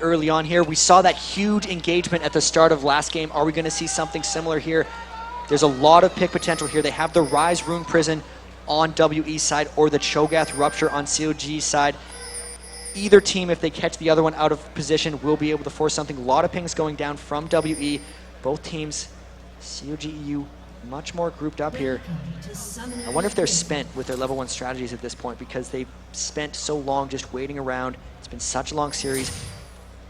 Early on here, we saw that huge engagement at the start of last game. Are we going to see something similar here? There's a lot of pick potential here. They have the Rise Rune Prison on WE side or the Cho'Gath Rupture on CLG side. Either team, if they catch the other one out of position, will be able to force something. A lot of pings going down from WE. Both teams, CLGeu, much more grouped up here. I wonder if they're spent with their level 1 strategies at this point because they've spent so long just waiting around. It's been such a long series.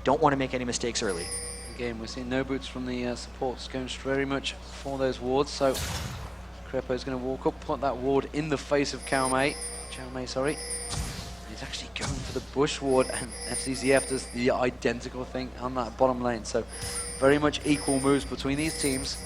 Don't want to make any mistakes early. Again, we're seeing no boots from the supports going very much for those wards. So CLGeu going to walk up, put that ward in the face of Cho'Mei. Sorry. He's actually going for the bush ward, and FCZF does the identical thing on that bottom lane. So very much equal moves between these teams.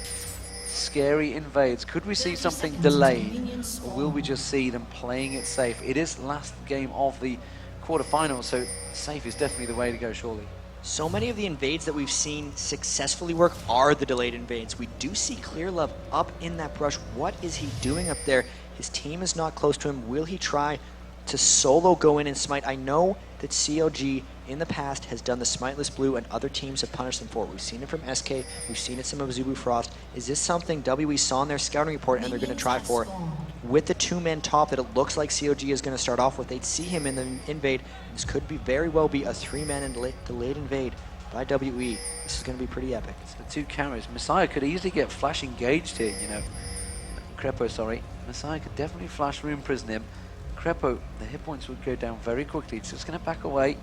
Scary invades. Could we see something delayed, or will we just see them playing it safe? It is last game of the quarterfinals, so safe is definitely the way to go, surely. So many of the invades that we've seen successfully work are the delayed invades. We do see ClearLove up in that brush. What is he doing up there? His team is not close to him. Will he try to solo go in and smite? I know that CLG in the past has done the smiteless blue and other teams have punished them for it. We've seen it from SK, we've seen it some of Zubu Frost. Is this something WE saw in their scouting report and they're going to try for? With the 2-man top that it looks like CLG is going to start off with, they'd see him in the invade. This could be very well be a 3-man delayed invade by WE. This is going to be pretty epic. It's the 2 carries. Messiah could easily get flash engaged here, you know. CLGeu, sorry. Messiah could definitely flash Rune Prison him. CLGeu, the hit points would go down very quickly. It's just going to back away,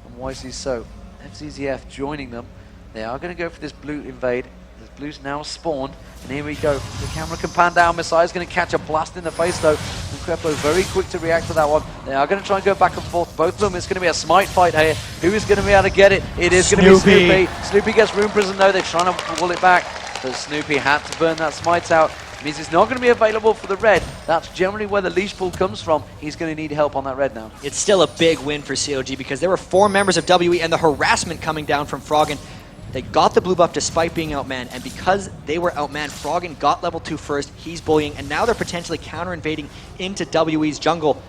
and wisely so. FCZF joining them. They are going to go for this blue invade. The blue's now spawned, and here we go. The camera can pan down. Messiah's going to catch a blast in the face, though. And CLGeu very quick to react to that one. They are going to try and go back and forth. Both of them, it's going to be a smite fight here. Who is going to be able to get it? It is going to be Snoopy. Snoopy gets Rune Prison, though. They're trying to pull it back, but Snoopy had to burn that smite out. Means it's not going to be available for the red. That's generally where the leash pull comes from. He's going to need help on that red now. It's still a big win for CLG because there were 4 members of WE and the harassment coming down from Froggen. They got the blue buff despite being outmanned, and because they were outmanned, Froggen got level 2 first, he's bullying, and now they're potentially counter-invading into WE's jungle.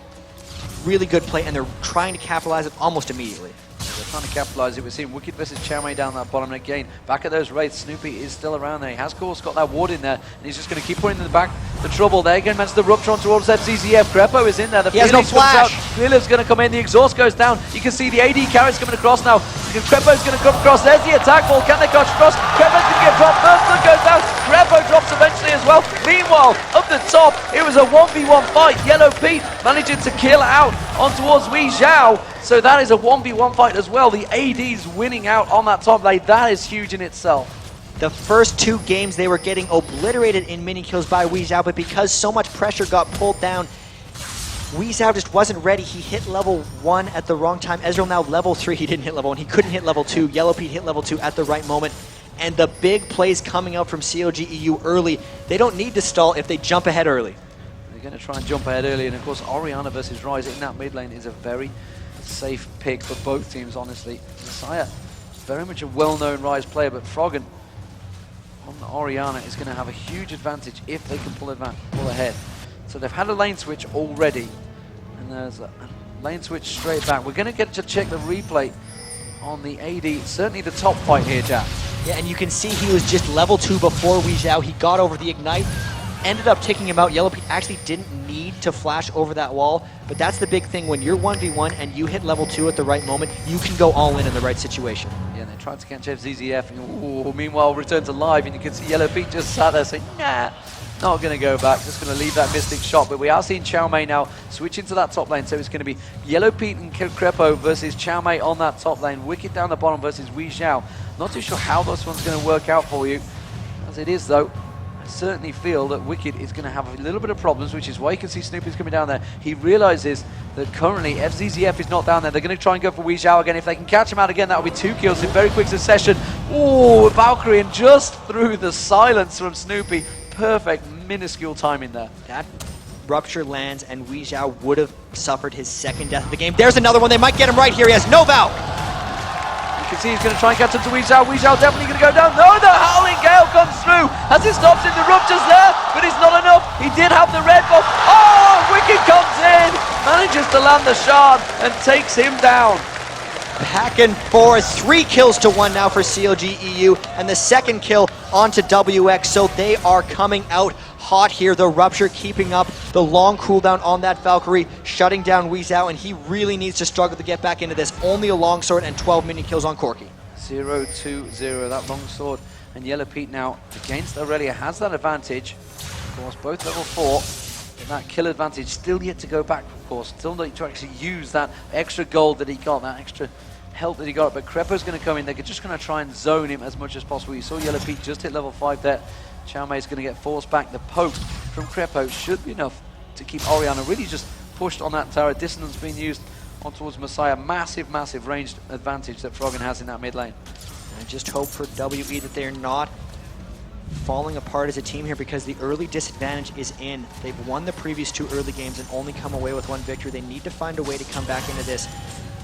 Really good play, and they're trying to capitalize it almost immediately. They're trying to capitalize it. We're seeing Wicked versus Cho'Mei down that bottom. And again, back at those rates, Snoopy is still around there. He has, of course, got that ward in there, and he's just going to keep putting in the back the trouble there. Again, managed the rupture on towards FCZF. CLGeu is in there. He has no flash. ClearLove's going to come in. The exhaust goes down. You can see the AD carries coming across now. CLGeu's going to come across. There's the attack ball. Can they catch across? CLGeu's going to get dropped. First goes down. CLGeu drops eventually as well. Meanwhile, up the top, it was a 1v1 fight. Yellow Pete managing to kill out on towards Wei Zhao. So that is a 1v1 fight as well. The AD's winning out on that top lane. That is huge in itself. The first 2 games they were getting obliterated in mini kills by Wei Zhao, but because so much pressure got pulled down, Wei Zhao just wasn't ready. He hit level 1 at the wrong time. Ezreal now level 3. He didn't hit level 1. He couldn't hit level 2. Yellow Pete hit level 2 at the right moment. And the big plays coming out from CLGeu early. They don't need to stall if they jump ahead early. They're going to try and jump ahead early. And of course, Orianna versus Rise in that mid lane is a very safe pick for both teams, honestly. Messiah, very much a well-known Rise player, but Froggen on Orianna is going to have a huge advantage if they can pull ahead. So they've had a lane switch already, and there's a lane switch straight back. We're going to get to check the replay on the AD, certainly the top fight here, Jack. Yeah, and you can see he was just level 2 before Wei Zhao. He got over the ignite, ended up taking him out. Yellow Pete actually didn't need to flash over that wall, but that's the big thing. When you're 1v1 and you hit level 2 at the right moment, you can go all in the right situation. Yeah, and they tried to catch FCZF, and meanwhile returns alive, and you can see Yellow Pete just sat there saying, nah, not going to go back, just going to leave that Mystic shot. But we are seeing Cho'Mei now switch into that top lane, so it's going to be Yellow Pete and CLGeu versus Cho'Mei on that top lane. Wicked down the bottom versus Wei Zhao. Not too sure how this one's going to work out for you. As it is, though, I certainly feel that Wicked is going to have a little bit of problems, which is why you can see Snoopy's coming down there. He realizes that currently FCZF is not down there. They're going to try and go for Wei Zhao again. If they can catch him out again, that will be 2 kills in very quick succession. Ooh, Valkyrie, and just through the silence from Snoopy. Perfect, minuscule timing there. That rupture lands, and Wei Zhao would have suffered his 2nd death of the game. There's another one. They might get him right here. He has no Valk. You can see he's going to try and catch up to Wei Zhao. Wei Zhao definitely going to go down. No, the Howling Gale comes through as it stops in. The rupture's there, but it's not enough. He did have the red buff. Oh, Wicked comes in, manages to land the shard and takes him down. Back and forth, 3 kills to 1 now for CLGeu, and the second kill onto WX, so they are coming out hot here. The Rupture keeping up the long cooldown on that Valkyrie, shutting down Weezhou, and he really needs to struggle to get back into this. Only a longsword and 12 minion kills on Corki. 0-2-0, that longsword, and Yellow Pete now against Aurelia has that advantage. Of course, both level 4. That kill advantage still yet to go back, of course. Still need to actually use that extra gold that he got, that extra help that he got. But Crepo's going to come in. They're just going to try and zone him as much as possible. You saw Yellow Pete just hit level 5 there. Xiaomei's going to get forced back. The poke from Crepo should be enough to keep Orianna really just pushed on that tower. Dissonance being used on towards Messiah. Massive, massive ranged advantage that Froggen has in that mid lane. I just hope for WE that they're not falling apart as a team here, because the early disadvantage is in. They've won the previous 2 early games and only come away with 1 victory. They need to find a way to come back into this.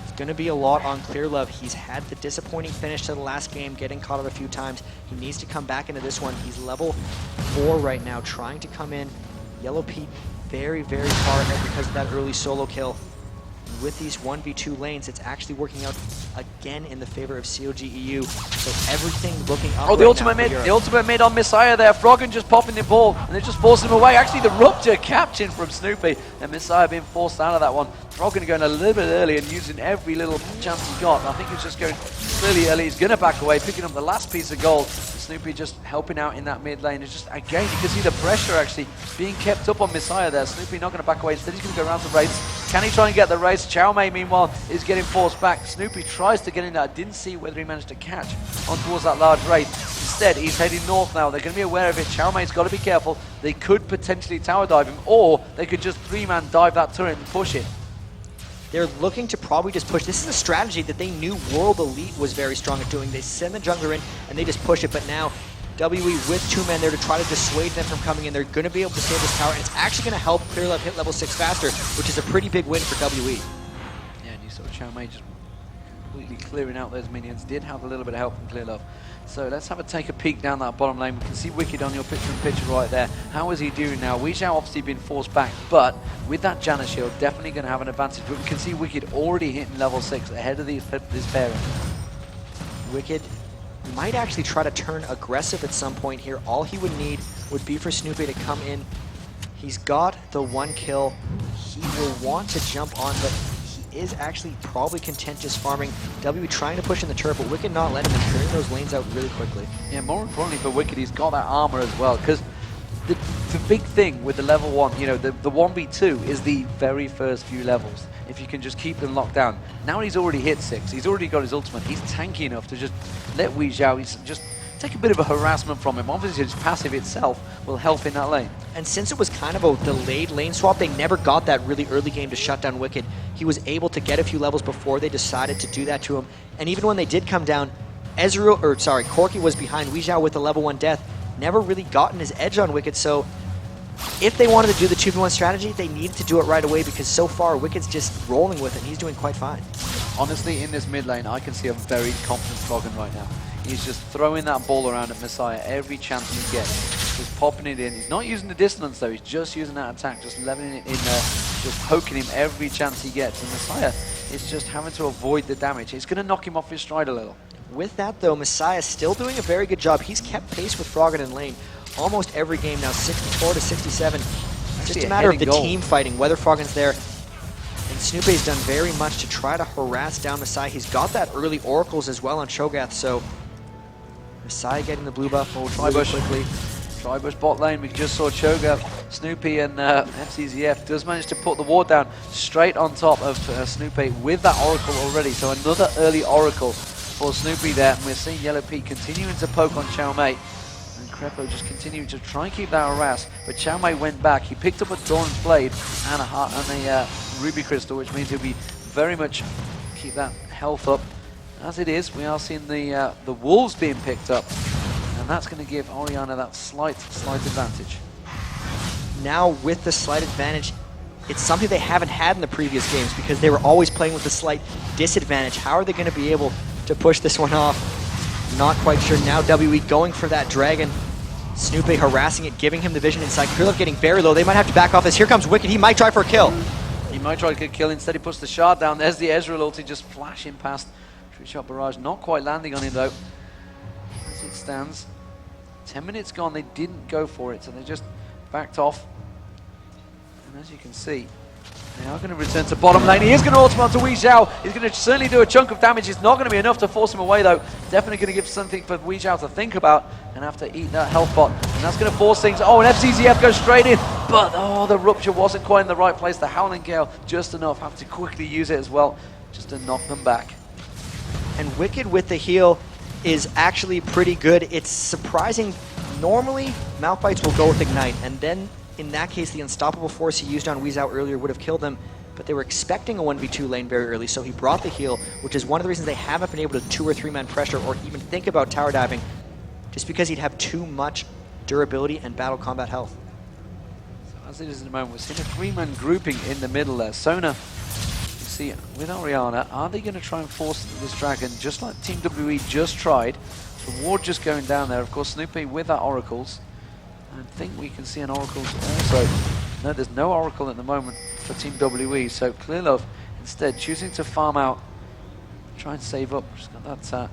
It's going to be a lot on ClearLove. He's had the disappointing finish to the last game, getting caught up a few times. He needs to come back into this one. He's level 4 right now, trying to come in. Yellow Pete very, very far ahead because of that early solo kill. With these 1v2 lanes, it's actually working out again in the favor of CLGeu. So everything looking up. Oh, the ultimate mid on Messiah there. Froggen just popping the ball, and they're just forcing him away. Actually, the Rupture captured from Snoopy, and Messiah being forced out of that one. Froggen going a little bit early and using every little chance he got. I think he's just going really early. He's going to back away, picking up the last piece of gold. Snoopy just helping out in that mid lane. It's just, again, you can see the pressure actually being kept up on Messiah there. Snoopy not going to back away. Instead, he's going to go around the race. Can he try and get the race? Xiaomei, meanwhile, is getting forced back. Snoopy tries to get in there. I didn't see whether he managed to catch on towards that large race. Instead, he's heading north now. They're going to be aware of it. Xiaomei's got to be careful. They could potentially tower dive him, or they could just 3-man dive that turret and push it. They're looking to probably just push. This is a strategy that they knew World Elite was very strong at doing. They send the jungler in and they just push it, but now WE with 2 men there to try to dissuade them from coming in. They're going to be able to save this tower, and it's actually going to help ClearLove hit level 6 faster, which is a pretty big win for WE. Yeah, and you saw Xiaomei just completely clearing out those minions. Did have a little bit of help from ClearLove. So let's take a peek down that bottom lane. We can see Wicked on your picture right there. How is he doing now? Weezhou obviously been forced back, but with that Janna shield, definitely going to have an advantage. But we can see Wicked already hitting level 6 ahead of this pairing. Wicked might actually try to turn aggressive at some point here. All he would need would be for Snoopy to come in. He's got the 1 kill. He will want to jump on, but he is actually probably content just farming. WE trying to push in the turret, but Wicked not letting him, clearing those lanes out really quickly. Yeah, more importantly for Wicked, he's got that armor as well, because the big thing with the level 1, you know, the 1v2 is the very first few levels. If you can just keep them locked down. Now he's already hit 6, he's already got his ultimate, he's tanky enough to just let Weezhou just take a bit of a harassment from him. Obviously his passive itself will help in that lane. And since it was kind of a delayed lane swap, they never got that really early game to shut down Wicked. He was able to get a few levels before they decided to do that to him. And even when they did come down, Corki was behind Weezhou with the level 1 death, never really gotten his edge on Wicked, so if they wanted to do the 2v1 strategy, they needed to do it right away, because so far Wicked's just rolling with it and he's doing quite fine. Honestly, in this mid lane, I can see a very confident Froggen right now. He's just throwing that ball around at Messiah every chance he gets. Just popping it in. He's not using the dissonance though, he's just using that attack, just leveling it in there, just poking him every chance he gets. And Messiah is just having to avoid the damage. It's going to knock him off his stride a little. With that though, Messiah still doing a very good job. He's kept pace with Froggen in lane almost every game now, 64 to 67. It's just a matter of the team fighting, whether Froggen's there. And Snoopy's done very much to try to harass down Messiah. He's got that early oracles as well on Cho'Gath, so Messiah getting the blue buff really quickly. Tribush bot lane, we just saw Cho'Gath, Snoopy, and FCZF does manage to put the ward down straight on top of Snoopy with that oracle already. So another early oracle for Snoopy there. And we're seeing Yellow Pete continuing to poke on Xiaomei. And Crepo just continuing to try and keep that harass. But Xiaomei went back. He picked up a Doran's Blade and a Ruby Crystal, which means he'll be very much keep that health up. As it is, we are seeing the wolves being picked up. And that's going to give Orianna that slight advantage. Now with the slight advantage, it's something they haven't had in the previous games because they were always playing with a slight disadvantage. How are they going to be able to push this one off? Not quite sure. Now WE going for that dragon. Snoopy harassing it, giving him the vision inside. ClearLove getting very low. They might have to back off this. Here comes Wicked. He might try for a kill. He might try to get a kill. Instead he puts the shard down. There's the Ezreal ulti just flashing past True shot barrage not quite landing on him though. As it stands, 10 minutes gone, they didn't go for it, so they just backed off. And as you can see, they are going to return to bottom lane. He is going to ultimate onto CLGeu. He's going to certainly do a chunk of damage. It's not going to be enough to force him away though. Definitely going to give something for CLGeu to think about and have to eat that health bot. And that's going to force things. Oh, and FCZF goes straight in. But, oh, the rupture wasn't quite in the right place. The Howling Gale, just enough. Have to quickly use it as well, just to knock them back. And Wicked with the heal is actually pretty good. It's surprising. Normally, Malphites will go with Ignite, and then in that case, the unstoppable force he used on CLGeu earlier would have killed them, but they were expecting a 1v2 lane very early, so he brought the heal, which is one of the reasons they haven't been able to 2 or 3 man pressure or even think about tower diving, just because he'd have too much durability and battle combat health. So as it is in the moment, we're seeing a 3-man grouping in the middle there. Sona, you see, with Orianna, are they going to try and force this dragon, just like Team WE just tried? The ward just going down there. Of course, Snoopy with that oracles. I think we can see an Oracle also. No, there's no Oracle at the moment for Team WE, so ClearLove instead choosing to farm out, try and save up. Just got that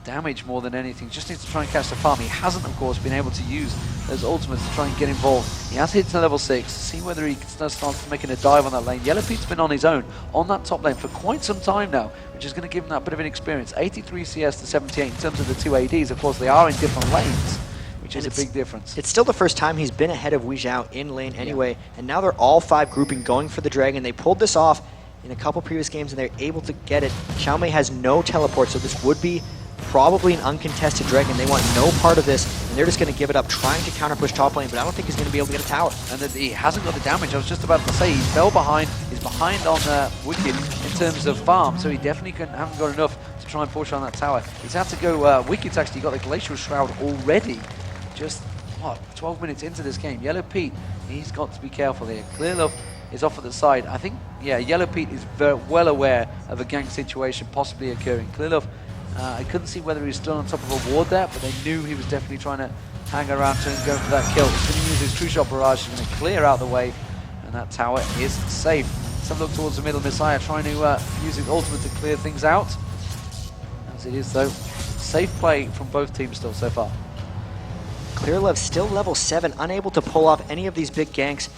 damage more than anything. Just needs to try and catch the farm. He hasn't, of course, been able to use those ultimates to try and get involved. He has hit to level 6, see whether he can start making a dive on that lane. Yellow Pete's been on his own on that top lane for quite some time now, which is going to give him that bit of an experience. 83 CS to 78 in terms of the 2 ADs. Of course, they are in different lanes, which is a big difference. It's still the first time he's been ahead of CLGeu in lane anyway, and now they're all 5 grouping going for the dragon. They pulled this off in a couple previous games and they're able to get it. Xiaomei has no teleport, so this would be probably an uncontested dragon. They want no part of this, and they're just going to give it up, trying to counter push top lane, but I don't think he's going to be able to get a tower. And he hasn't got the damage. I was just about to say, he fell behind. He's behind on Wicked in terms of farm, so he definitely haven't got enough to try and push on that tower. He's had to go, Wicked's actually got the Glacial Shroud already. Just, what, 12 minutes into this game. Yellow Pete, he's got to be careful here. ClearLove is off at the side. I think, yeah, Yellow Pete is very well aware of a gank situation possibly occurring. ClearLove, I couldn't see whether he was still on top of a ward there, but they knew he was definitely trying to hang around to go for that kill. He's going to use his True Shot Barrage. He's going to clear out the way, and that tower is safe. Let's have a look towards the middle. Messiah trying to use his ultimate to clear things out. As it is, though, safe play from both teams still so far. ClearLove still level 7, unable to pull off any of these big ganks.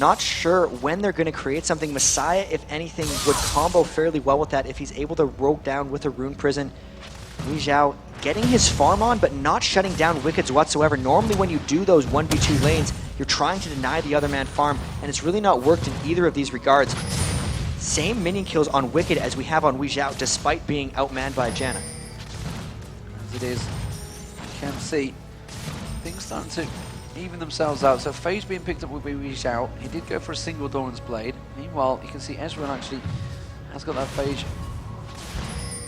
Not sure when they're going to create something. Messiah, if anything, would combo fairly well with that if he's able to rogue down with a Rune Prison. CLGeu getting his farm on, but not shutting down Wickeds whatsoever. Normally when you do those 1v2 lanes, you're trying to deny the other man farm, and it's really not worked in either of these regards. Same minion kills on Wicked as we have on CLGeu, despite being outmanned by Janna. As it is, you can see things starting to even themselves out. So Phage being picked up with CLGeu. He did go for a single Doran's Blade. Meanwhile, you can see Ezreal actually has got that Phage.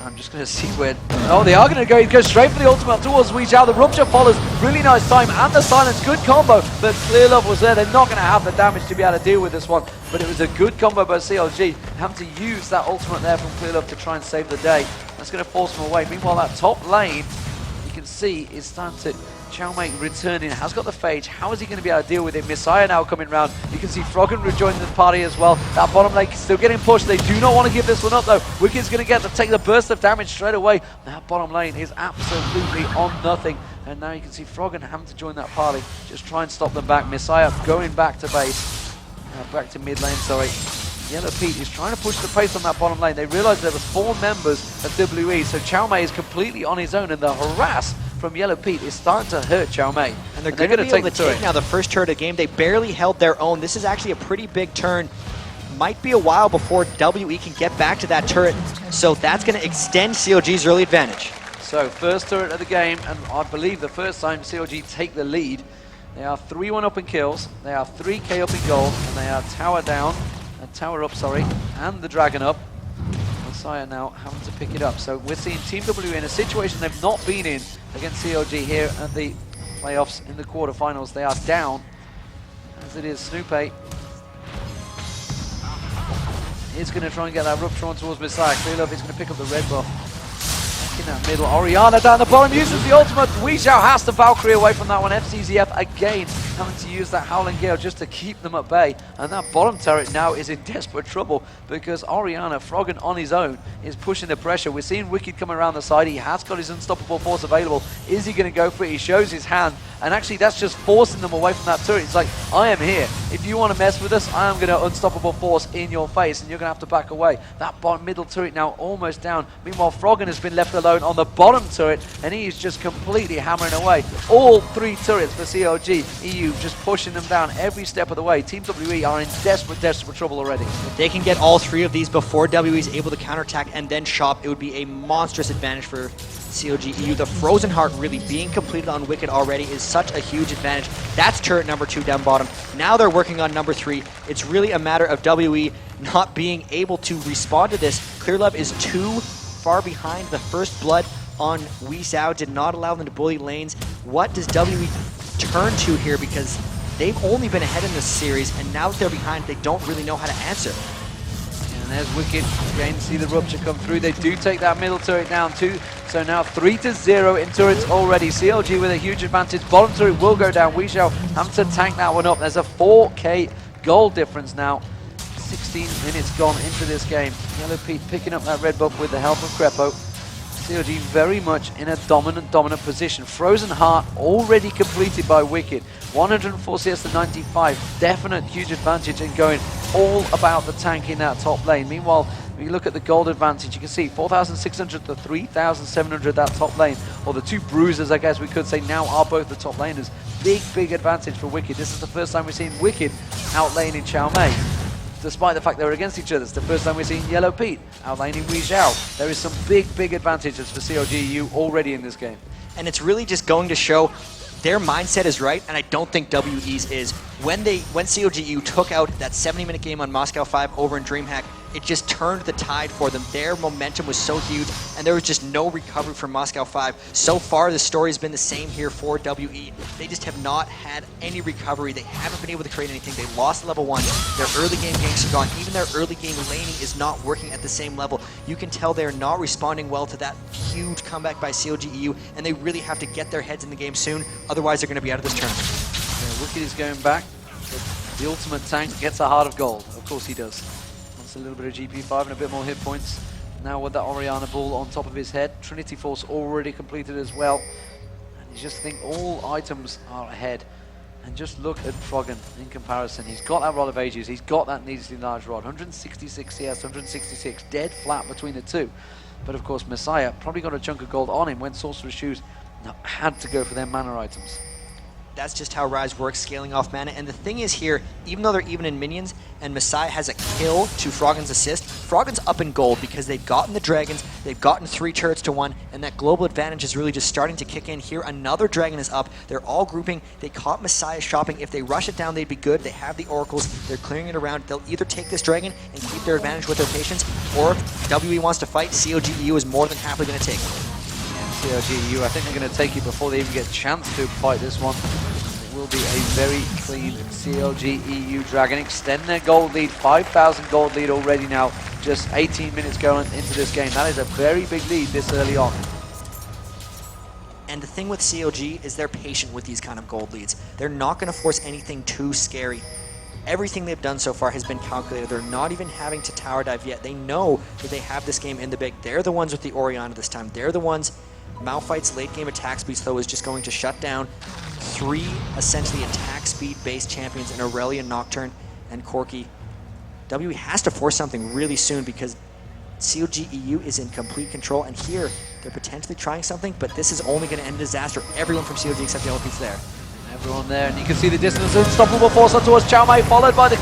I'm just going to see where... Oh, they are going to go straight for the ultimate towards CLGeu. The Rupture follows. Really nice time. And the Silence. Good combo. But ClearLove was there. They're not going to have the damage to be able to deal with this one. But it was a good combo by CLG. Having to use that ultimate there from ClearLove to try and save the day. That's going to force them away. Meanwhile, that top lane, you can see, is starting to... Xiaomei returning, has got the Phage. How is he going to be able to deal with it? Messiah now coming round. You can see Froggen rejoining the party as well. That bottom lane still getting pushed. They do not want to give this one up though. Wicked's going to take the burst of damage straight away. That bottom lane is absolutely on nothing. And now you can see Froggen having to join that party. Just try and stop them back. Messiah going back to base. Back to mid lane, sorry. Yellow Pete is trying to push the pace on that bottom lane. They realized there was 4 members of WE, so Xiaomei is completely on his own, and the harass from Yellow Pete is starting to hurt Xiaomei. And they're going to be able to take now the first turret of the game. They barely held their own. This is actually a pretty big turn. Might be a while before WE can get back to that turret, so that's going to extend CLG's early advantage. So first turret of the game, and I believe the first time CLG take the lead. They are 3-1 up in kills, they are 3k up in gold, and they are tower down. Tower up, sorry, and the dragon up. Messiah now having to pick it up. So we're seeing Team W in a situation they've not been in against CLG here at the playoffs in the quarterfinals. They are down, as it is. Snoopy is going to try and get that rupture on towards Messiah. ClearLove is going to pick up the red buff. Back in that middle. Orianna down the bottom uses the ultimate. CLGeu has the Valkyrie away from that one. FCZF again having to use that Howling Gale just to keep them at bay. And that bottom turret now is in desperate trouble because Oriana, Froggen on his own, is pushing the pressure. We're seeing Wicked come around the side. He has got his Unstoppable Force available. Is he going to go for it? He shows his hand. And actually, that's just forcing them away from that turret. It's like, I am here. If you want to mess with us, I am going to Unstoppable Force in your face, and you're going to have to back away. That bottom middle turret now almost down. Meanwhile, Froggen has been left alone on the bottom turret, and he is just completely hammering away. All 3 turrets for CLGeu, just pushing them down every step of the way. Team WE are in desperate, desperate trouble already. If they can get all 3 of these before WE is able to counterattack and then shop, it would be a monstrous advantage for CLGeu. The Frozen Heart really being completed on Wicked already is such a huge advantage. That's turret number 2 down bottom. Now they're working on number 3. It's really a matter of WE not being able to respond to this. ClearLove is too far behind. The first blood on Wee Zhao did not allow them to bully lanes. What does WE turn to here? Because they've only been ahead in this series, and now that they're behind, they don't really know how to answer. And there's Wicked. Again, see the rupture come through. They do take that middle turret down too. So now 3-0 in turrets already. CLG with a huge advantage. Bottom turret will go down. We shall have to tank that one up. There's a 4k gold difference now. 16 minutes gone into this game. Yellow Pete picking up that red buff with the help of Crepo. CLG very much in a dominant position. Frozen Heart already completed by Wicked. 104 CS to 95. Definite huge advantage in going all about the tank in that top lane. Meanwhile, when you look at the gold advantage, you can see 4,600 to 3,700 that top lane. Or the 2 bruisers, I guess we could say, now are both the top laners. Big advantage for Wicked. This is the first time we've seen Wicked outlaning Chow Mei. Despite the fact they were against each other, it's the first time we've seen Yellow Pete outlaning Wee Zhao. There is some big advantages for CLGeu already in this game. And it's really just going to show their mindset is right, and I don't think WE's is. When CLGeu took out that 70-minute game on Moscow 5 over in DreamHack, it just turned the tide for them. Their momentum was so huge, and there was just no recovery from Moscow 5. So far, the story has been the same here for WE. They just have not had any recovery. They haven't been able to create anything. They lost level 1. Their early game ganks are gone. Even their early game laning is not working at the same level. You can tell they're not responding well to that huge comeback by CLGeu, and they really have to get their heads in the game soon. Otherwise, they're going to be out of this tournament. Yeah, Wicked is going back. The ultimate tank gets a heart of gold. Of course he does. Wants a little bit of GP5 and a bit more hit points. Now with that Oriana ball on top of his head. Trinity Force already completed as well. And you just think all items are ahead. And just look at Froggen in comparison. He's got that Rod of Ages. He's got that needlessly large rod. 166 CS, 166. Dead flat between the 2. But of course Messiah probably got a chunk of gold on him when Sorcerer's Shoes had to go for their mana items. That's just how Rise works, scaling off mana. And the thing is here, even though they're even in minions, and Messiah has a kill to Froggen's assist, Froggen's up in gold because they've gotten the dragons, they've gotten 3 turrets to 1, and that global advantage is really just starting to kick in here. Another dragon is up. They're all grouping. They caught Messiah shopping. If they rush it down, they'd be good. They have the oracles. They're clearing it around. They'll either take this dragon and keep their advantage with their patience, or if WE wants to fight, CLGeu is more than happily going to take it. CLGeu, I think they're going to take it before they even get a chance to fight this one. It will be a very clean CLGeu Dragon. Extend their gold lead, 5,000 gold lead already now. Just 18 minutes going into this game. That is a very big lead this early on. And the thing with CLG is they're patient with these kind of gold leads. They're not going to force anything too scary. Everything they've done so far has been calculated. They're not even having to tower dive yet. They know that they have this game in the bag. They're the ones with the Oriana this time. They're the ones. Malphite's late game attack speed, though, is just going to shut down 3 essentially attack speed based champions in Aurelia, Nocturne, and Corki. WE has to force something really soon because CLGeu is in complete control, and here they're potentially trying something, but this is only going to end in disaster. Everyone from CLG except the LP's there. Everyone there, and you can see the distance. Unstoppable Force on towards Chow Mei, followed by the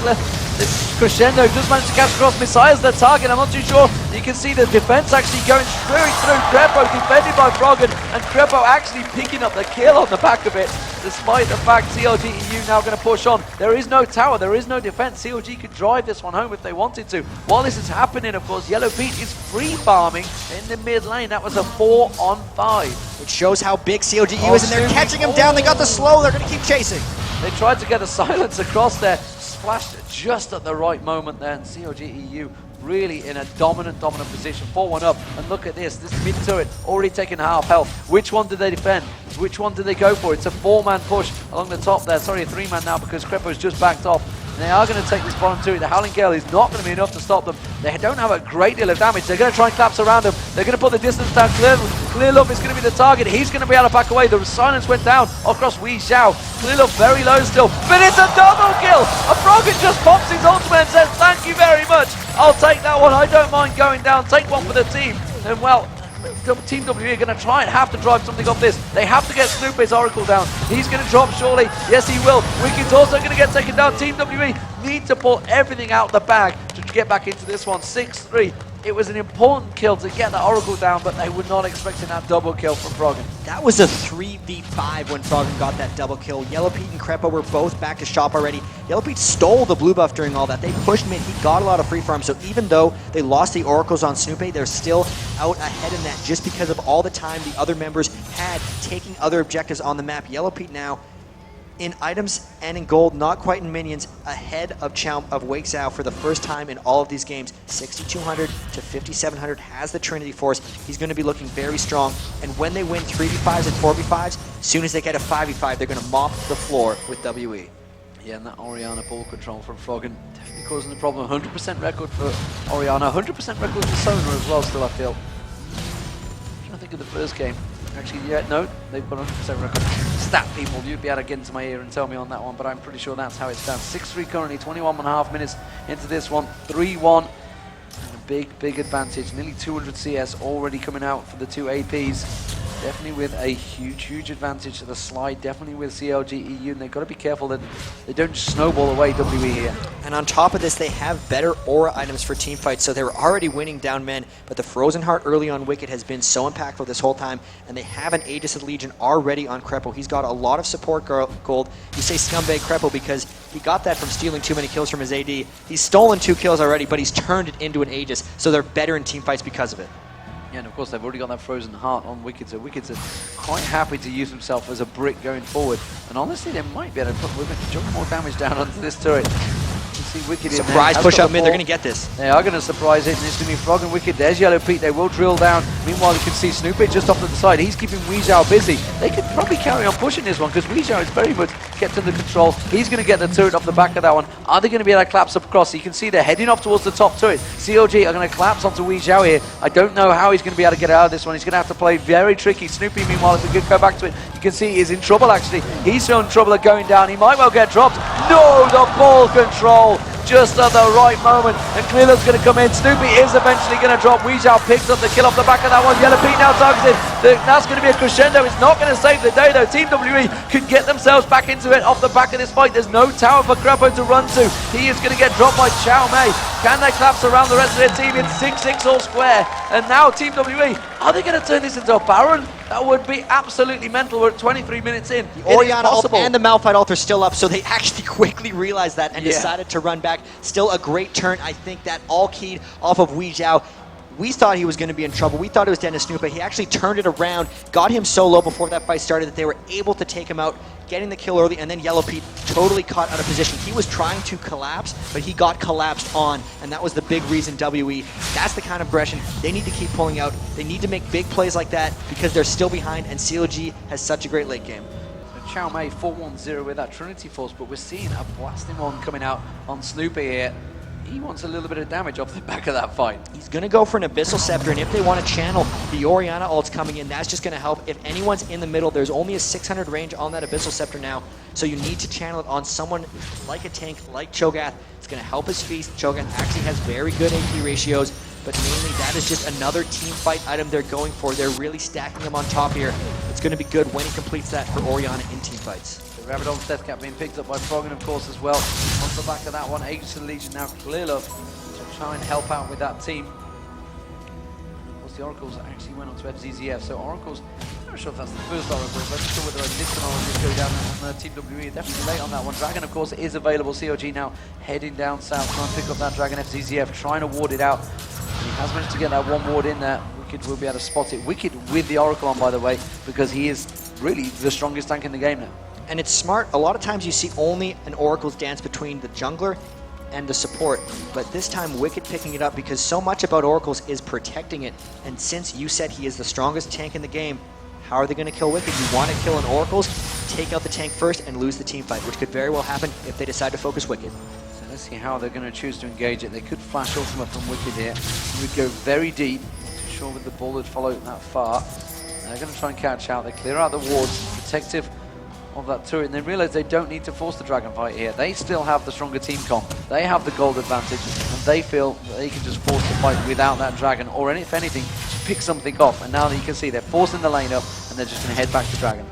Crescendo. Does manage to catch across. Messiah's the target. I'm not too sure. You can see the defense actually going straight through Crepo, defended by Froggen, and Crepo actually picking up the kill on the back of it. Despite the fact CLGeu now going to push on. There is no tower, there is no defense. CLG could drive this one home if they wanted to. While this is happening, of course, Yellow Pete is free farming in the mid lane. That was a 4-on-5. Which shows how big CLGeu is, and they're catching him down. They got the slow. They're going to keep chasing. They tried to get a silence across there. Splashed just at the right moment there, and CLGeu really in a dominant position. 4-1 up, and look at this mid turret already taking half health. Which one did they defend? Which one did they go for? It's a 4-man push along the top there. Sorry, a 3-man now because Crepo's just backed off. And they are going to take this bottom turret. The Howling Gale is not going to be enough to stop them. They don't have a great deal of damage. They're going to try and collapse around them. They're going to put the distance down. CLGeu is going to be the target. He's going to be able to back away. The silence went down across CLGeu. CLGeu very low still, but it's a double kill. A Froggen just pops his ultimate and says, thank you very much. I'll take that one. I don't mind going down. Take one for the team. And well, Team WE are going to try and have to drive something off this. They have to get Snoopy's Oracle down. He's going to drop surely. Yes, he will. Wicked's also going to get taken down. Team WE need to pull everything out the bag to get back into this one. 6-3. It was an important kill to get the Oracle down, but they were not expecting that double kill from Froggen. That was a 3v5 when Froggen got that double kill. Yellow Pete and Crepo were both back to shop already. Yellow Pete stole the blue buff during all that. They pushed mid. He got a lot of free farm. So even though they lost the Oracles on Snoopy, they're still out ahead in that just because of all the time the other members had taking other objectives on the map. Yellow Pete now in items and in gold, not quite in minions, ahead of CLGeu for the first time in all of these games. 6,200 to 5,700 has the Trinity Force. He's going to be looking very strong. And when they win 3v5s and 4v5s, as soon as they get a 5v5, they're going to mop the floor with WE. Yeah, and that Orianna ball control from Froggen definitely causing the problem. 100% record for Orianna, 100% record for Sona as well still, I feel. I'm trying to think of the first game. Actually, yeah, no, they've got 100% record. Stat people, you'd be able to get into my ear and tell me on that one, but I'm pretty sure that's how it stands. 6-3 currently, 21.5 minutes into this one, 3-1. And a big advantage. Nearly 200 CS already coming out for the two APs. Definitely with a huge advantage to the slide, definitely with CLGeu, and they've got to be careful that they don't just snowball away WE here. And on top of this, they have better aura items for team fights, so they're already winning down men, but the Frozen Heart early on Wicked has been so impactful this whole time, and they have an Aegis of Legion already on Crepo. He's got a lot of support gold. You say scumbag Crepo because he got that from stealing too many kills from his AD. He's stolen 2 kills already, but he's turned it into an Aegis, so they're better in team fights because of it. Yeah, and of course they've already got that Frozen Heart on Wicked, so Wicked's quite happy to use himself as a brick going forward. And honestly, they might be able to put a jump more damage down onto this turret. You see Wicked in there. Surprise push out mid, they're going to get this. They are going to surprise it, and it's going to be Froggen Wicked. There's Yellow Pete, they will drill down. Meanwhile, you can see Snoopy just off to the side. He's keeping CLGeu busy. They could probably carry on pushing this one, because CLGeu is very much kept under control. He's going to get the turret off the back of that one. Are they going to be able to collapse up across? You can see they're heading off towards the top turret. CLG are going to collapse onto CLGeu here. I don't know how he's going to be able to get out of this one. He's going to have to play very tricky. Snoopy, meanwhile, if we could go back to it, you can see he's in trouble, actually. He's in trouble of going down. He might well get dropped. No, the ball control just at the right moment, and CLGeu's going to come in. Snoopy is eventually going to drop. CLGeu picks up the kill off the back of that one. Yellow Pete now targeted. That's going to be a crescendo. It's not going to save the day though. Team WE could get themselves back into it off the back of this fight. There's no tower for Crepo to run to. He is going to get dropped by Xiaomei. Can they collapse around the rest of their team? It's 6-6 all square. And now Team WE, are they going to turn this into a Baron? That would be absolutely mental. We're at 23 minutes in. The Orianna ult and the Malphite ult are still up, so they actually quickly realized that and decided to run back. Still a great turn. I think that all keyed off of CLGeu. We thought he was going to be in trouble. We thought it was Dennis Snoopy. He actually turned it around, got him so low before that fight started that they were able to take him out, getting the kill early, and then Yellow Pete totally caught out of position. He was trying to collapse, but he got collapsed on, and that was the big reason WE. That's the kind of aggression they need to keep pulling out. They need to make big plays like that because they're still behind, and CLG has such a great late game. So Xiaomei 4-1-0 with that Trinity Force, but we're seeing a blasting one coming out on Snoopy here. He wants a little bit of damage off the back of that fight. He's going to go for an Abyssal Scepter, and if they want to channel the Orianna ults coming in, that's just going to help. If anyone's in the middle, there's only a 600 range on that Abyssal Scepter now, so you need to channel it on someone like a tank, like Cho'Gath. It's going to help his feast. Cho'Gath actually has very good AP ratios, but mainly that is just another team fight item they're going for. They're really stacking him on top here. It's going to be good when he completes that for Orianna in team fights. Rabadon's death cap being picked up by Froggen, of course, as well. On the back of that one, Aegis of Legion now CLGeu to try and help out with that team. Of course, the Oracles actually went on to FZZF, so Oracles, I'm not sure if that's the first Oracle, but I'm not sure whether I missed an Oracle go down on Team WE. Definitely late on that one. Dragon, of course, is available. CLG now heading down south, trying to pick up that Dragon FZZF, trying to ward it out. He has managed to get that one ward in there. Wicked will be able to spot it. Wicked with the Oracle on, by the way, because he is really the strongest tank in the game now. And it's smart. A lot of times you see only an Oracle's dance between the jungler and the support, but this time Wicked picking it up because so much about Oracles is protecting it, and since you said he is the strongest tank in the game, how are they going to kill Wicked? You want to kill an Oracles, take out the tank first and lose the team fight, which could very well happen if they decide to focus Wicked. So let's see how they're going to choose to engage it. They could flash Ultimate from Wicked here. He would go very deep. Not too sure whether the ball would follow that far. They're going to try and catch out. They clear out the wards, protective of that turret, and they realize they don't need to force the dragon fight here. They still have the stronger team comp. They have the gold advantage, and they feel that they can just force the fight without that dragon, or if anything, just pick something off. And now that you can see, they're forcing the lane up, and they're just going to head back to dragon.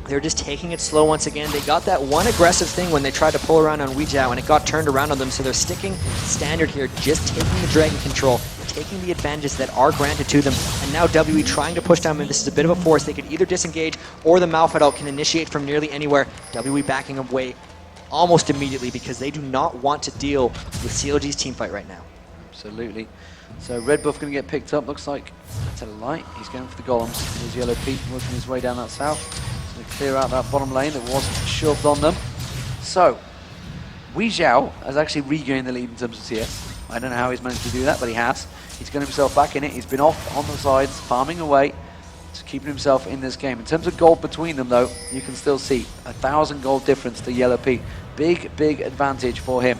They're just taking it slow once again. They got that one aggressive thing when they tried to pull around on Weejiao, and it got turned around on them, so they're sticking standard here, just taking the dragon control, taking the advantages that are granted to them, and now WE trying to push down, and this is a bit of a force. They could either disengage, or the Malphite can initiate from nearly anywhere. WE backing away almost immediately because they do not want to deal with CLG's team fight right now. Absolutely. So red buff going to get picked up, looks like to the light. He's going for the golems. There's Yellow Pete working his way down that south. So clear out that bottom lane that was shoved on them. So, Weejiao has actually regained the lead in terms of CS. I don't know how he's managed to do that, but he has. He's got himself back in it. He's been off on the sides, farming away, just keeping himself in this game. In terms of gold between them, though, you can still see 1,000 gold difference to Yellow Pete. Big, big advantage for him.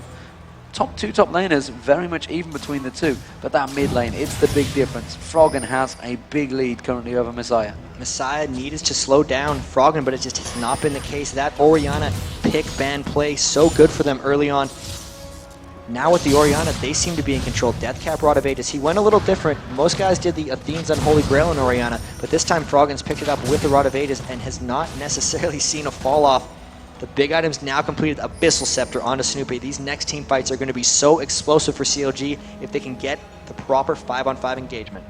Top laners, very much even between the two, but that mid lane, it's the big difference. Froggen has a big lead currently over Messiah. Messiah needed to slow down Froggen, but it just has not been the case. That Orianna pick ban play, so good for them early on. Now with the Orianna, they seem to be in control. Deathcap Rotavatus, he went a little different. Most guys did the Athene's Unholy Grail in Orianna, but this time Froggen's picked it up with the Rotavatus and has not necessarily seen a fall off. The big items now completed. Abyssal Scepter onto Snoopy. These next team fights are going to be so explosive for CLG if they can get the proper 5-on-5 engagement.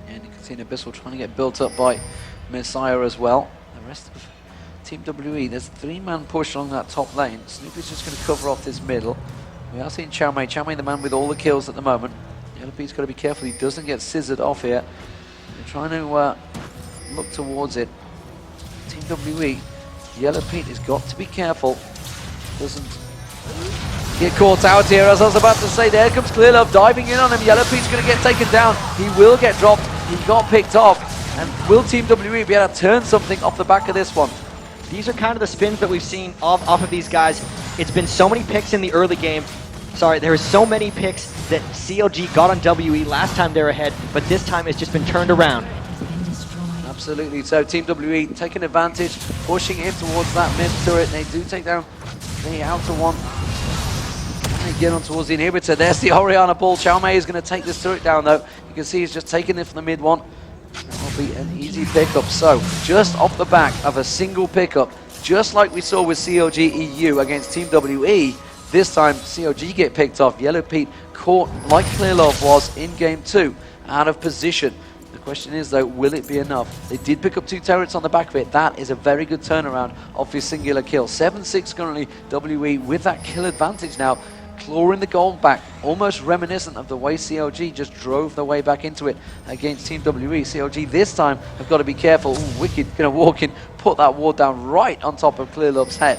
And you can see an Abyssal trying to get built up by Messiah as well. The rest of Team WE, there's a 3-man push along that top lane. Snoopy's just going to cover off this middle. We are seeing Chow Mei the man with all the kills at the moment. Yellow Pete's got to be careful he doesn't get scissored off here. They're trying to look towards it. Team WE, Yellow Pete has got to be careful. Doesn't get caught out here, as I was about to say. There comes ClearLove diving in on him. Yellow Pete's going to get taken down. He will get dropped. He got picked off. And will Team WE be able to turn something off the back of this one? These are kind of the spins that we've seen off of these guys. It's been so many picks in the early game. Sorry, there were so many picks that CLG got on WE last time they were ahead, but this time it's just been turned around. Absolutely. So Team WE taking advantage, pushing in towards that mid turret. They do take down the outer one. And they get on towards the inhibitor. There's the Orianna ball. Chow Mei is going to take this turret down, though. You can see he's just taking it from the mid one. That will be an easy pickup. So just off the back of a single pickup, just like we saw with CLGeu against Team WE, this time CLG get picked off. Yellow Pete caught, like ClearLove was in Game 2, out of position. The question is, though, will it be enough? They did pick up 2 turrets on the back of it. That is a very good turnaround of his singular kill. 7-6 currently, WE with that kill advantage now, clawing the gold back, almost reminiscent of the way CLG just drove their way back into it against Team WE. CLG this time have got to be careful. Ooh, Wicked going to walk in, put that ward down right on top of ClearLove's head.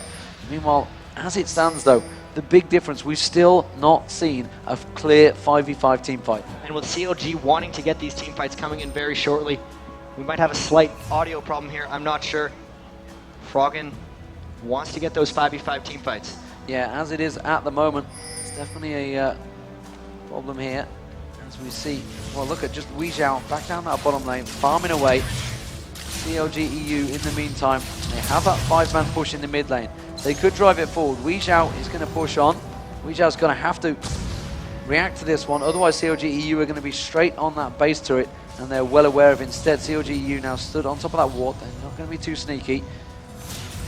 Meanwhile, as it stands, though, the big difference, we've still not seen a clear 5v5 team fight. And with CLG wanting to get these team fights coming in very shortly, we might have a slight audio problem here, I'm not sure. Froggen wants to get those 5v5 team fights. Yeah, as it is at the moment, it's definitely a problem here. As we see, well, look at just Weejiao back down that bottom lane, farming away. CLGeu in the meantime, they have that 5-man push in the mid lane. They could drive it forward. Weejiao is going to push on. Weejiao's going to have to react to this one, otherwise CLGeu are going to be straight on that base turret, and they're well aware of it. Instead, CLGeu now stood on top of that ward. They're not going to be too sneaky.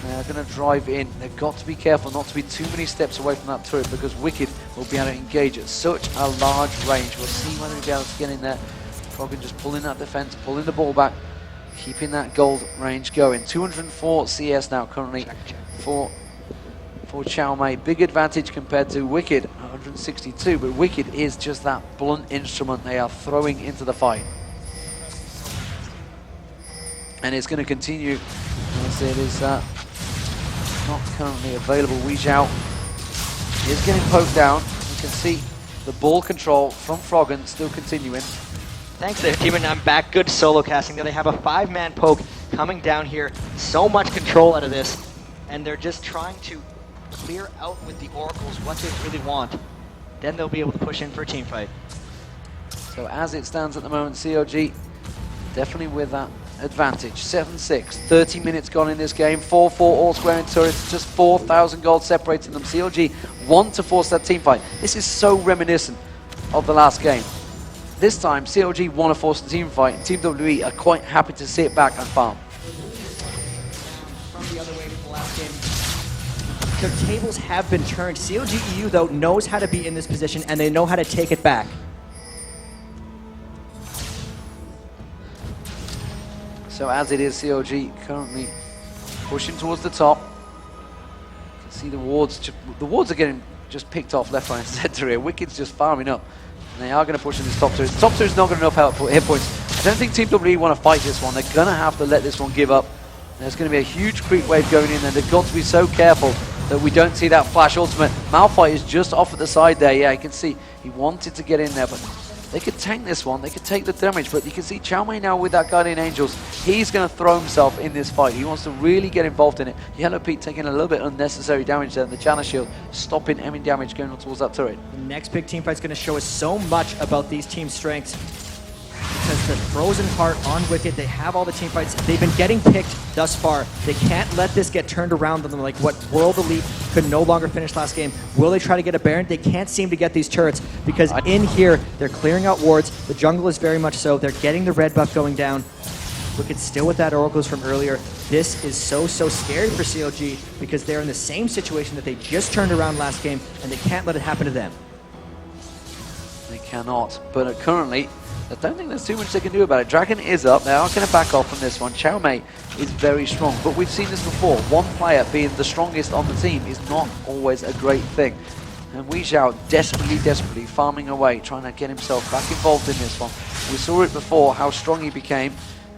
They're going to drive in. They've got to be careful not to be too many steps away from that turret, because Wicked will be able to engage at such a large range. We'll see whether he'll be able to get in there. Froggen just pulling that defense, pulling the ball back, keeping that gold range going. 204 CS now currently for Chow Mei. Big advantage compared to Wicked, 162, but Wicked is just that blunt instrument they are throwing into the fight. And it's going to continue as it is not currently available. Weejiao is getting poked down. You can see the ball control from Froggen still continuing. Thanks there, team, and I'm back. Good solo casting there. They have a 5-man poke coming down here. So much control out of this, and they're just trying to clear out with the oracles what they really want. Then they'll be able to push in for a team fight. So as it stands at the moment, CLG definitely with that advantage. 7-6, 30 minutes gone in this game. 4-4 all square in turrets, just 4,000 gold separating them. CLG want to force that team fight. This is so reminiscent of the last game. This time, CLG want to force the team fight, and Team WE are quite happy to sit back and farm. From the other way from the last game, the tables have been turned. CLGeu, though, knows how to be in this position, and they know how to take it back. So as it is, CLG currently pushing towards the top. You can see the wards are getting just picked off left, right, and center here. Wicked's just farming up. And they are going to push in this top turret. Top turret's not got enough hit points. I don't think Team WE want to fight this one. They're going to have to let this one give up. There's going to be a huge creep wave going in, and they've got to be so careful that we don't see that flash ultimate. Malphite is just off at the side there. Yeah, you can see he wanted to get in there, but they could tank this one. They could take the damage, but you can see Chow Mei now with that Guardian Angels. He's going to throw himself in this fight. He wants to really get involved in it. Yellow Pete taking a little bit unnecessary damage there, and the Channel Shield stopping any damage going on towards that turret. The next big team fight is going to show us so much about these team strengths. Because the Frozen Heart on Wicked, they have all the team fights. They've been getting picked thus far. They can't let this get turned around on them like what World Elite could no longer finish last game. Will they try to get a Baron? They can't seem to get these turrets because in here, they're clearing out wards. The jungle is very much so. They're getting the red buff going down. Wicked still with that Oracles from earlier. This is so scary for CLG because they're in the same situation that they just turned around last game, and they can't let it happen to them. They cannot, but currently, I don't think there's too much they can do about it. Dragon is up. They are going to back off from this one. Chow Mei is very strong, but we've seen this before. One player being the strongest on the team is not always a great thing. And Wei Zhao desperately farming away, trying to get himself back involved in this one. We saw it before, how strong he became,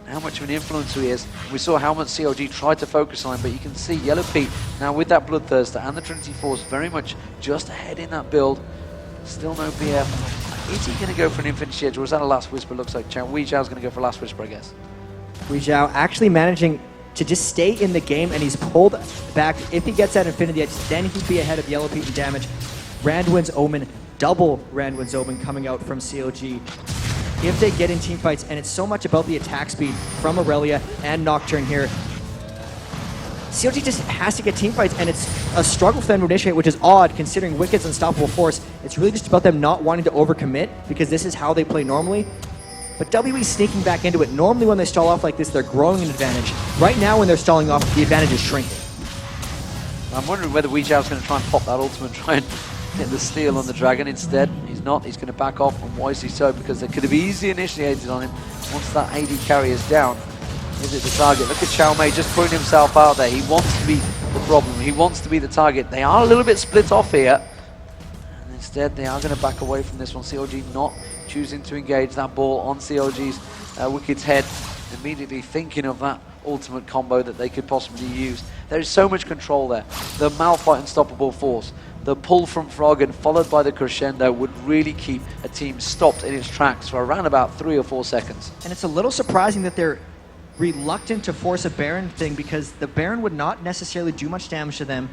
how much of an influencer he is. We saw how much CLG tried to focus on him, but you can see Yellow Pete now with that Bloodthirster and the Trinity Force very much just ahead in that build. Still no BF. Is he going to go for an Infinity Edge, or is that a Last Whisper? Looks like Wei Zhao's going to go for a Last Whisper, I guess. Wei Zhao actually managing to just stay in the game, and he's pulled back. If he gets that Infinity Edge, then he'd be ahead of Yellow Pete in damage. Randwin's Omen, double Randwin's Omen coming out from CLG. If they get in team fights, and it's so much about the attack speed from Aurelia and Nocturne here, CLG just has to get team fights, and it's a struggle for them to initiate, which is odd considering Wicked's unstoppable force. It's really just about them not wanting to overcommit because this is how they play normally. But WE sneaking back into it. Normally when they stall off like this, they're growing an advantage. Right now when they're stalling off, the advantage is shrinking. I'm wondering whether Wei Zhao's going to try and pop that ultimate and try and get the steal on the Dragon. Instead, he's not. He's going to back off, and wisely so, because they could have easily initiated on him once that AD carry is down. Is it the target? Look at Chow Mei just putting himself out there. He wants to be the problem. He wants to be the target. They are a little bit split off here. And instead, they are going to back away from this one. CLG not choosing to engage that ball on CLG's Wicked's head. Immediately thinking of that ultimate combo that they could possibly use. There is so much control there. The Malphite Unstoppable Force, the pull from Froggen followed by the crescendo would really keep a team stopped in its tracks for around about 3 or 4 seconds. And it's a little surprising that they're reluctant to force a Baron thing because the Baron would not necessarily do much damage to them.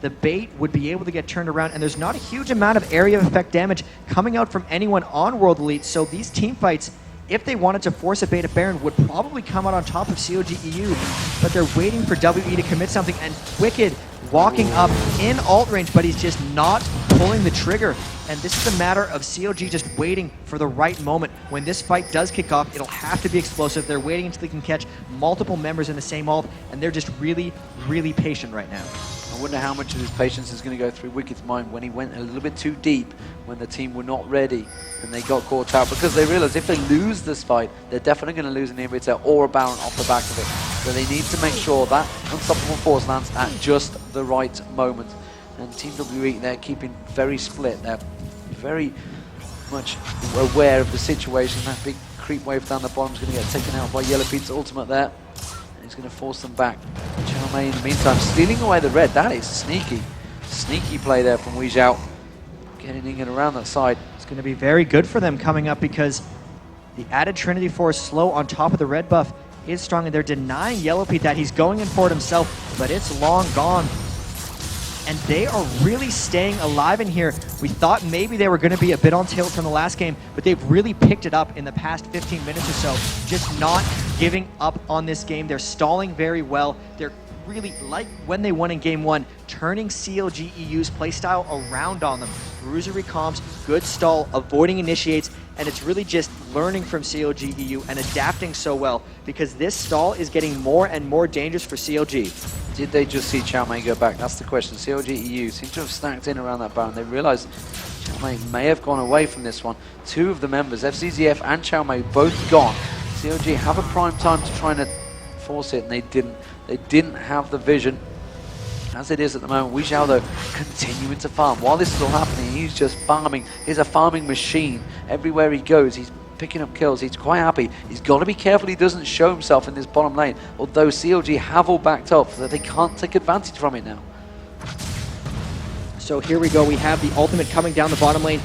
The bait would be able to get turned around, and there's not a huge amount of area of effect damage coming out from anyone on World Elite, so these team fights, if they wanted to force a beta Baron, would probably come out on top of CLGeu, but they're waiting for WE to commit something, and Wicked walking up in ult range, but he's just not pulling the trigger. And this is a matter of CLG just waiting for the right moment. When this fight does kick off, it'll have to be explosive. They're waiting until they can catch multiple members in the same ult, and they're just really patient right now. I wonder how much of his patience is going to go through Wicked's mind when he went a little bit too deep when the team were not ready and they got caught out, because they realized if they lose this fight, they're definitely going to lose an inhibitor or a Baron off the back of it. So they need to make sure that Unstoppable Force lands at just the right moment. And Team WE, they're keeping very split. They're very much aware of the situation. That big creep wave down the bottom is going to get taken out by Yellow Pete's ultimate there. And he's going to force them back. Chow Mei in the meantime stealing away the red. That is sneaky play there from Wei Zhao. getting in and around that side. It's going to be very good for them coming up because the added Trinity Force slow on top of the red buff is strong, and they're denying Yellow Pete that. He's going in for it himself, but it's long gone. And they are really staying alive in here. We thought maybe they were going to be a bit on tilt from the last game, but they've really picked it up in the past 15 minutes or so. Just not giving up on this game. They're stalling very well. They're really, like when they won in game 1, turning CLGEU's playstyle around on them. Bruisery comps, good stall, avoiding initiates, and it's really just learning from CLGEU and adapting so well, because this stall is getting more and more dangerous for CLG. Did they just see Chow Mei go back? That's the question. CLGEU seem to have snacked in around that Baron. They realized Chow Mei may have gone away from this one. 2 of the members, FCZF and Chow Mei, both gone. CLG have a prime time to try and force it, and they didn't. They didn't have the vision. As it is at the moment, WeZhao, though, continuing to farm. While this is all happening, he's just farming. He's a farming machine. Everywhere he goes, he's picking up kills. He's quite happy. He's got to be careful he doesn't show himself in this bottom lane, although CLG have all backed up so that they can't take advantage from it now. So here we go. We have the ultimate coming down the bottom lane,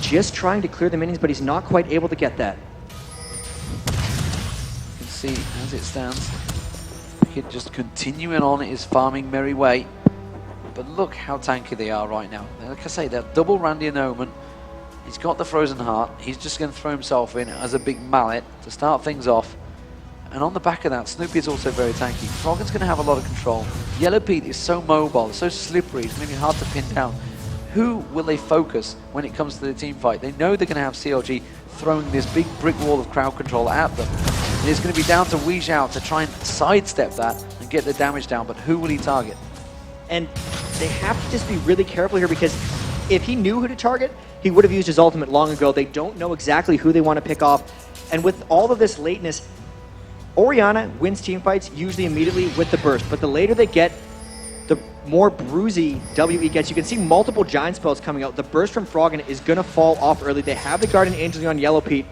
just trying to clear the minions, but he's not quite able to get that. You can see, as it stands, Wicked just continuing on his farming merry way. But look how tanky they are right now. Like I say, that double Randy and Omen. He's got the Frozen Heart. He's just going to throw himself in as a big mallet to start things off. And on the back of that, Snoopy is also very tanky. Froggen's going to have a lot of control. Yellow Pete is so mobile, so slippery, it's going to be hard to pin down. Who will they focus when it comes to the team fight? They know they're going to have CLG throwing this big brick wall of crowd control at them. And it's going to be down to WeZhao to try and sidestep that and get the damage down, but who will he target? And they have to just be really careful here, because if he knew who to target, he would have used his ultimate long ago. They don't know exactly who they want to pick off. And with all of this lateness, Orianna wins team fights usually immediately with the burst, but the later they get, the more bruisey WE gets. You can see multiple giant spells coming out. The burst from Froggen is going to fall off early. They have the Guardian Angel on Yellow Pete,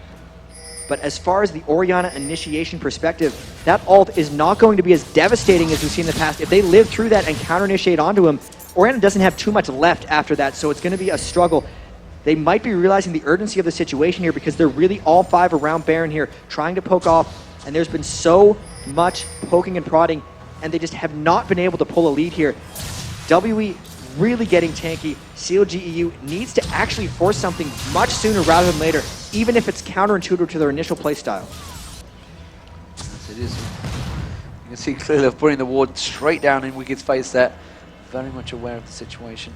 but as far as the Orianna initiation perspective, that ult is not going to be as devastating as we've seen in the past. If they live through that and counter-initiate onto him, Orianna doesn't have too much left after that, so it's going to be a struggle. They might be realizing the urgency of the situation here, because they're really all 5 around Baron here, trying to poke off, and there's been so much poking and prodding, and they just have not been able to pull a lead here. WE really getting tanky. CLGEU needs to actually force something much sooner rather than later, even if it's counterintuitive to their initial playstyle. Yes, it is. You can see clearly putting the ward straight down in Wicked's face there. Very much aware of the situation.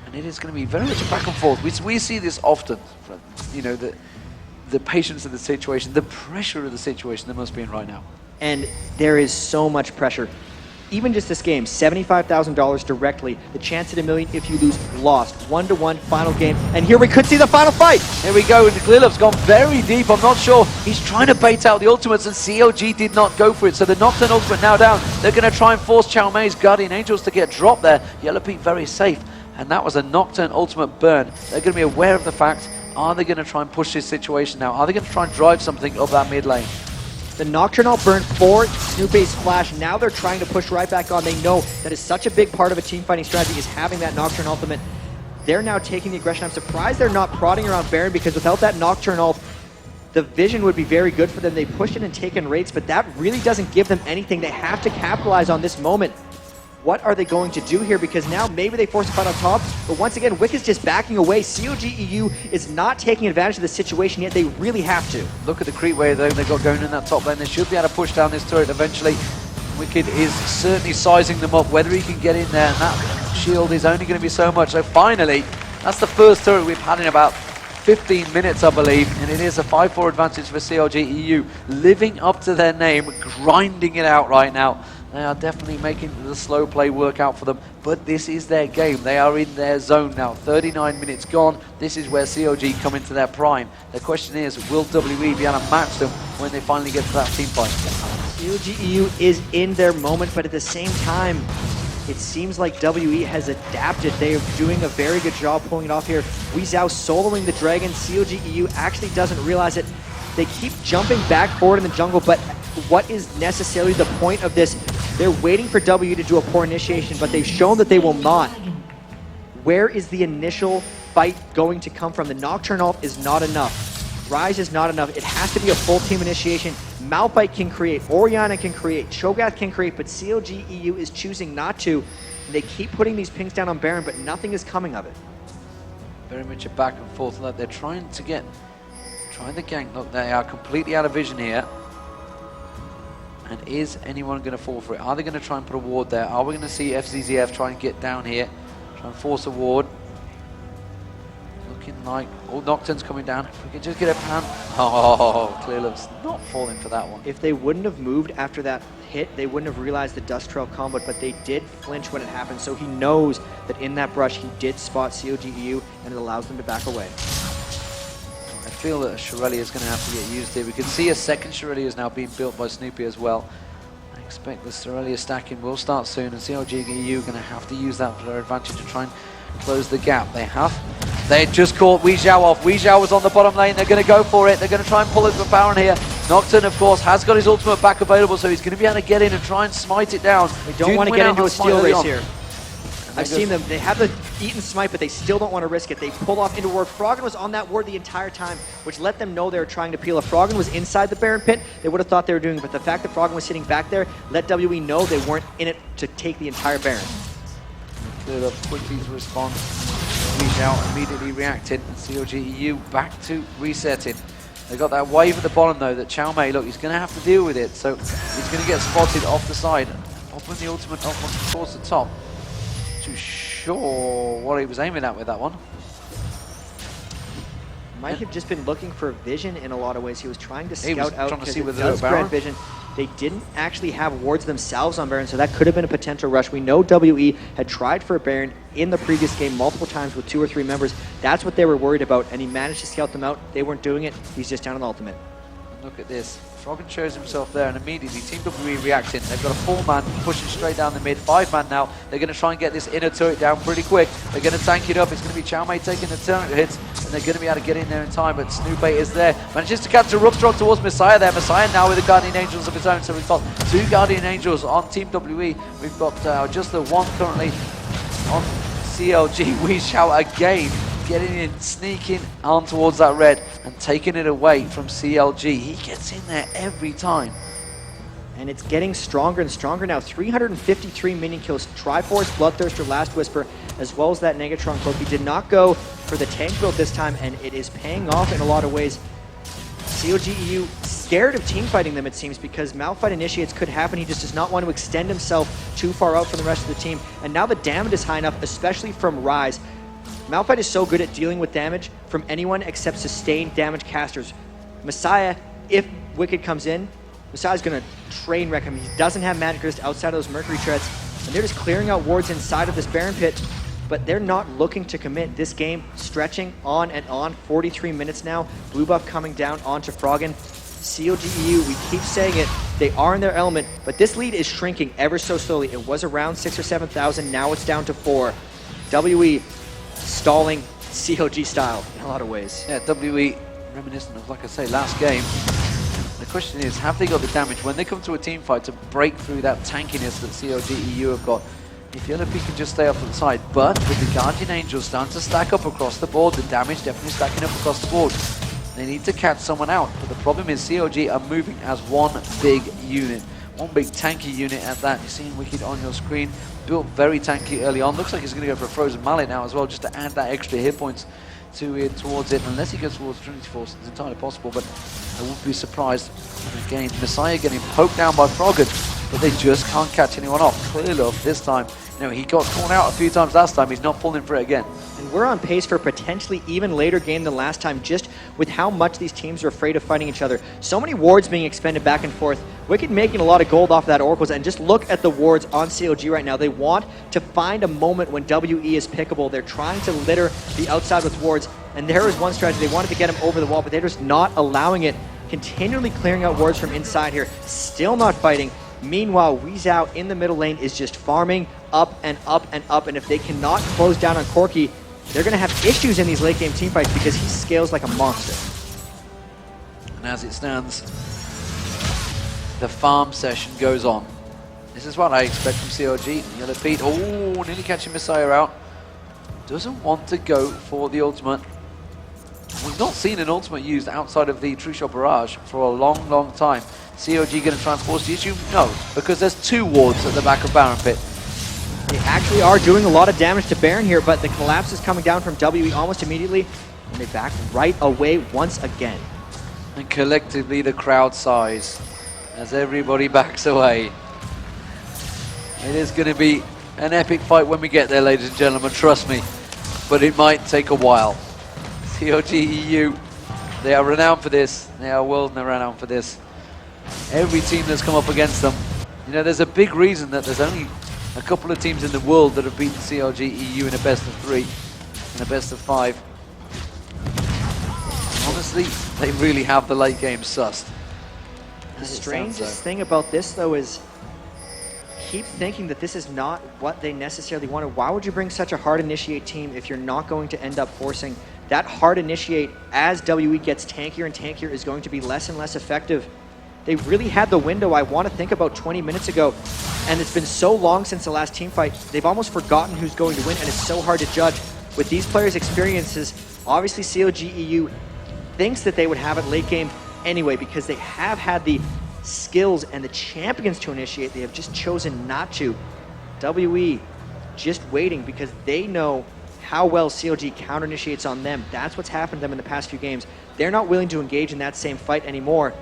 And it is going to be very much a back and forth. We see this often, you know, the patience of the situation, the pressure of the situation they must be in right now. And there is so much pressure. Even just this game, $75,000 directly, the chance at $1 million if you lose, lost. 1-1 final game, and here we could see the final fight. Here we go, and Clearlove's gone very deep. I'm not sure. He's trying to bait out the ultimates, and CLG did not go for it. So the Nocturne ultimate now down. They're going to try and force Chow Mei's Guardian Angels to get dropped there. Yellow Pete very safe, and that was a Nocturne ultimate burn. They're going to be aware of the fact, are they going to try and push this situation now? Are they going to try and drive something up that mid lane? The Nocturnal burn for Snoopy's Splash. Now they're trying to push right back on. They know that is such a big part of a team fighting strategy, is having that Nocturne ultimate. They're now taking the aggression. I'm surprised they're not prodding around Baron, because without that Nocturne ult, the vision would be very good for them. They pushed it and taken rates, but that really doesn't give them anything. They have to capitalize on this moment. What are they going to do here? Because now maybe they force a fight on top, but once again, Wick is just backing away. CLGEU is not taking advantage of the situation yet. They really have to. Look at the creep wave though they've got going in that top lane. They should be able to push down this turret eventually. Wicked is certainly sizing them up. Whether he can get in there, and that shield is only going to be so much. So finally, that's the first turret we've had in about 15 minutes, I believe, and it is a 5-4 advantage for CLGEU, living up to their name, grinding it out right now. They are definitely making the slow play work out for them, but this is their game. They are in their zone now. 39 minutes gone. This is where CLG come into their prime. The question is, will WE be able to match them when they finally get to that team fight? CLGEU is in their moment, but at the same time, it seems like WE has adapted. They are doing a very good job pulling it off here. WeZhao soloing the Dragon. CLGEU actually doesn't realize it. They keep jumping back forward in the jungle, but what is necessarily the point of this? They're waiting for W to do a poor initiation, but they've shown that they will not. where is the initial fight going to come from? The Nocturne ult is not enough. Rise is not enough. It has to be a full team initiation. Malphite can create, Orianna can create, Cho'Gath can create, but CLGeu is choosing not to. And they keep putting these pings down on Baron, but nothing is coming of it. Very much a back and forth. Look, they're trying to gank. Look, they are completely out of vision here. And is anyone going to fall for it? Are they going to try and put a ward there? Are we going to see FZZF try and get down here? Try and force a ward. Looking like, oh, Nocturne's coming down. If we can just get a pan. Oh, ClearLove's not falling for that one. If they wouldn't have moved after that hit, they wouldn't have realized the Dust Trail combo, but they did flinch when it happened, so he knows that in that brush he did spot CLGeu, and it allows them to back away. I feel that a Shirelli is going to have to get used here. We can see a second Shirelli is now being built by Snoopy as well. I expect the Shirelli stacking will start soon, and CLGeu are going to have to use that for their advantage to try and close the gap. They just caught Weezhou off. Weezhou was on the bottom lane. They're going to go for it. They're going to try and pull it for Baron here. Nocturne, of course, has got his ultimate back available, so he's going to be able to get in and try and smite it down. They don't want to get into a steal race here. I've seen them. They have the Eaton smite, but they still don't want to risk it. They pull off into ward. Froggen was on that ward the entire time, which let them know they were trying to peel. If Froggen was inside the Baron pit, they would have thought they were doing it, but the fact that Froggen was sitting back there let WE know they weren't in it to take the entire Baron. ClearLove quickly to respond. Weezhou immediately reacted, and CLGeu back to resetting. They got that wave at the bottom though that Chow Mei, look, he's going to have to deal with it, so he's going to get spotted off the side. Popping the ultimate up towards the top. Too sure what he was aiming at with that one. Might have just been looking for vision in a lot of ways. He was trying to scout out trying to see because whether it does grant vision. They didn't actually have wards themselves on Baron, so that could have been a potential rush. We know WE had tried for a Baron in the previous game multiple times with 2 or 3 members. That's what they were worried about, and he managed to scout them out. They weren't doing it. He's just down on ultimate. Look at this. Froggen shows himself there, and immediately Team WE reacting. They've got a 4-man pushing straight down the mid, 5-man now. They're going to try and get this inner turret down pretty quick. They're going to tank it up. It's going to be Chow Mei taking the turret hits, and they're going to be able to get in there in time, but Snoopy is there. Manages to catch a rough drop towards Messiah there. Messiah now with the Guardian Angels of his own, so we've got 2 Guardian Angels on Team WE. We've got just the 1 currently on CLG. Weezhou again getting in, sneaking on towards that red and taking it away from CLG. He gets in there every time. And it's getting stronger and stronger now. 353 minion kills, Triforce, Bloodthirster, Last Whisper, as well as that Negatron Cloak. He did not go for the tank build this time, and it is paying off in a lot of ways. CLGeu scared of team fighting them, it seems, because Malphite initiates could happen. He just does not want to extend himself too far out from the rest of the team. And now the damage is high enough, especially from Rise. Malphite is so good at dealing with damage from anyone except sustained damage casters. Messiah, if Wicked comes in, Messiah's going to train wreck him. He doesn't have magic resist outside of those Mercury treads, and they're just clearing out wards inside of this Baron pit, but they're not looking to commit. This game stretching on and on, 43 minutes now. Blue buff coming down onto Froggen. CLGeu, we keep saying it, they are in their element, but this lead is shrinking ever so slowly. It was around 6,000 or 7,000, now it's down to 4. WE stalling CLG style in a lot of ways. Yeah, WE reminiscent of, like I say, last game. The question is, have they got the damage when they come to a team fight to break through that tankiness that CLGeu have got? If LFP can just stay up to the side, but with the Guardian Angels starting to stack up across the board, the damage definitely stacking up across the board. They need to catch someone out, but the problem is CLG are moving as one big unit. One big tanky unit at that. You're seeing Wicked on your screen. Built very tanky early on. Looks like he's going to go for a Frozen Mallet now as well, just to add that extra hit points towards it. Unless he goes towards Trinity Force, it's entirely possible, but I wouldn't be surprised. And again, Messiah getting poked down by Froggen, but they just can't catch anyone off. ClearLove this time. You know, he got torn out a few times last time. He's not pulling for it again. And we're on pace for a potentially even later game than last time, just with how much these teams are afraid of fighting each other. So many wards being expended back and forth. Wicked making a lot of gold off of that Oracles, and just look at the wards on CLG right now. They want to find a moment when WE is pickable. They're trying to litter the outside with wards, and there is one strategy. They wanted to get him over the wall, but they're just not allowing it. Continually clearing out wards from inside here, still not fighting. Meanwhile, Weezhou in the middle lane is just farming up and up and up, and if they cannot close down on Corki, they're going to have issues in these late game teamfights because he scales like a monster. And as it stands, the farm session goes on. This is what I expect from CLG. Yellow Pete, oh, nearly catching Messiah out. doesn't want to go for the ultimate. We've not seen an ultimate used outside of the True Shot Barrage for a long, long time. CLG going to try and force the issue? No, because there's 2 wards at the back of Baron Pit. They actually are doing a lot of damage to Baron here, but the collapse is coming down from WE almost immediately, and they back right away once again. And collectively the crowd sighs as everybody backs away. It is going to be an epic fight when we get there, ladies and gentlemen, trust me. But it might take a while. CLGeu, they are renowned for this. They are world renowned for this. Every team that's come up against them, you know, there's a big reason that there's only a couple of teams in the world that have beaten CLGeu in a best of 3, in a best of 5. Honestly, they really have the late game sussed. The strangest thing about this, though, is keep thinking that this is not what they necessarily wanted. Why would you bring such a hard initiate team if you're not going to end up forcing that hard initiate? As WE gets tankier and tankier, is going to be less and less effective. They really had the window, I want to think, about 20 minutes ago, and it's been so long since the last team fight, they've almost forgotten who's going to win, and it's so hard to judge. With these players' experiences, obviously CLGeu thinks that they would have it late game anyway, because they have had the skills and the champions to initiate. They have just chosen not to. WE just waiting because they know how well CLG counter-initiates on them. That's what's happened to them in the past few games. They're not willing to engage in that same fight anymore.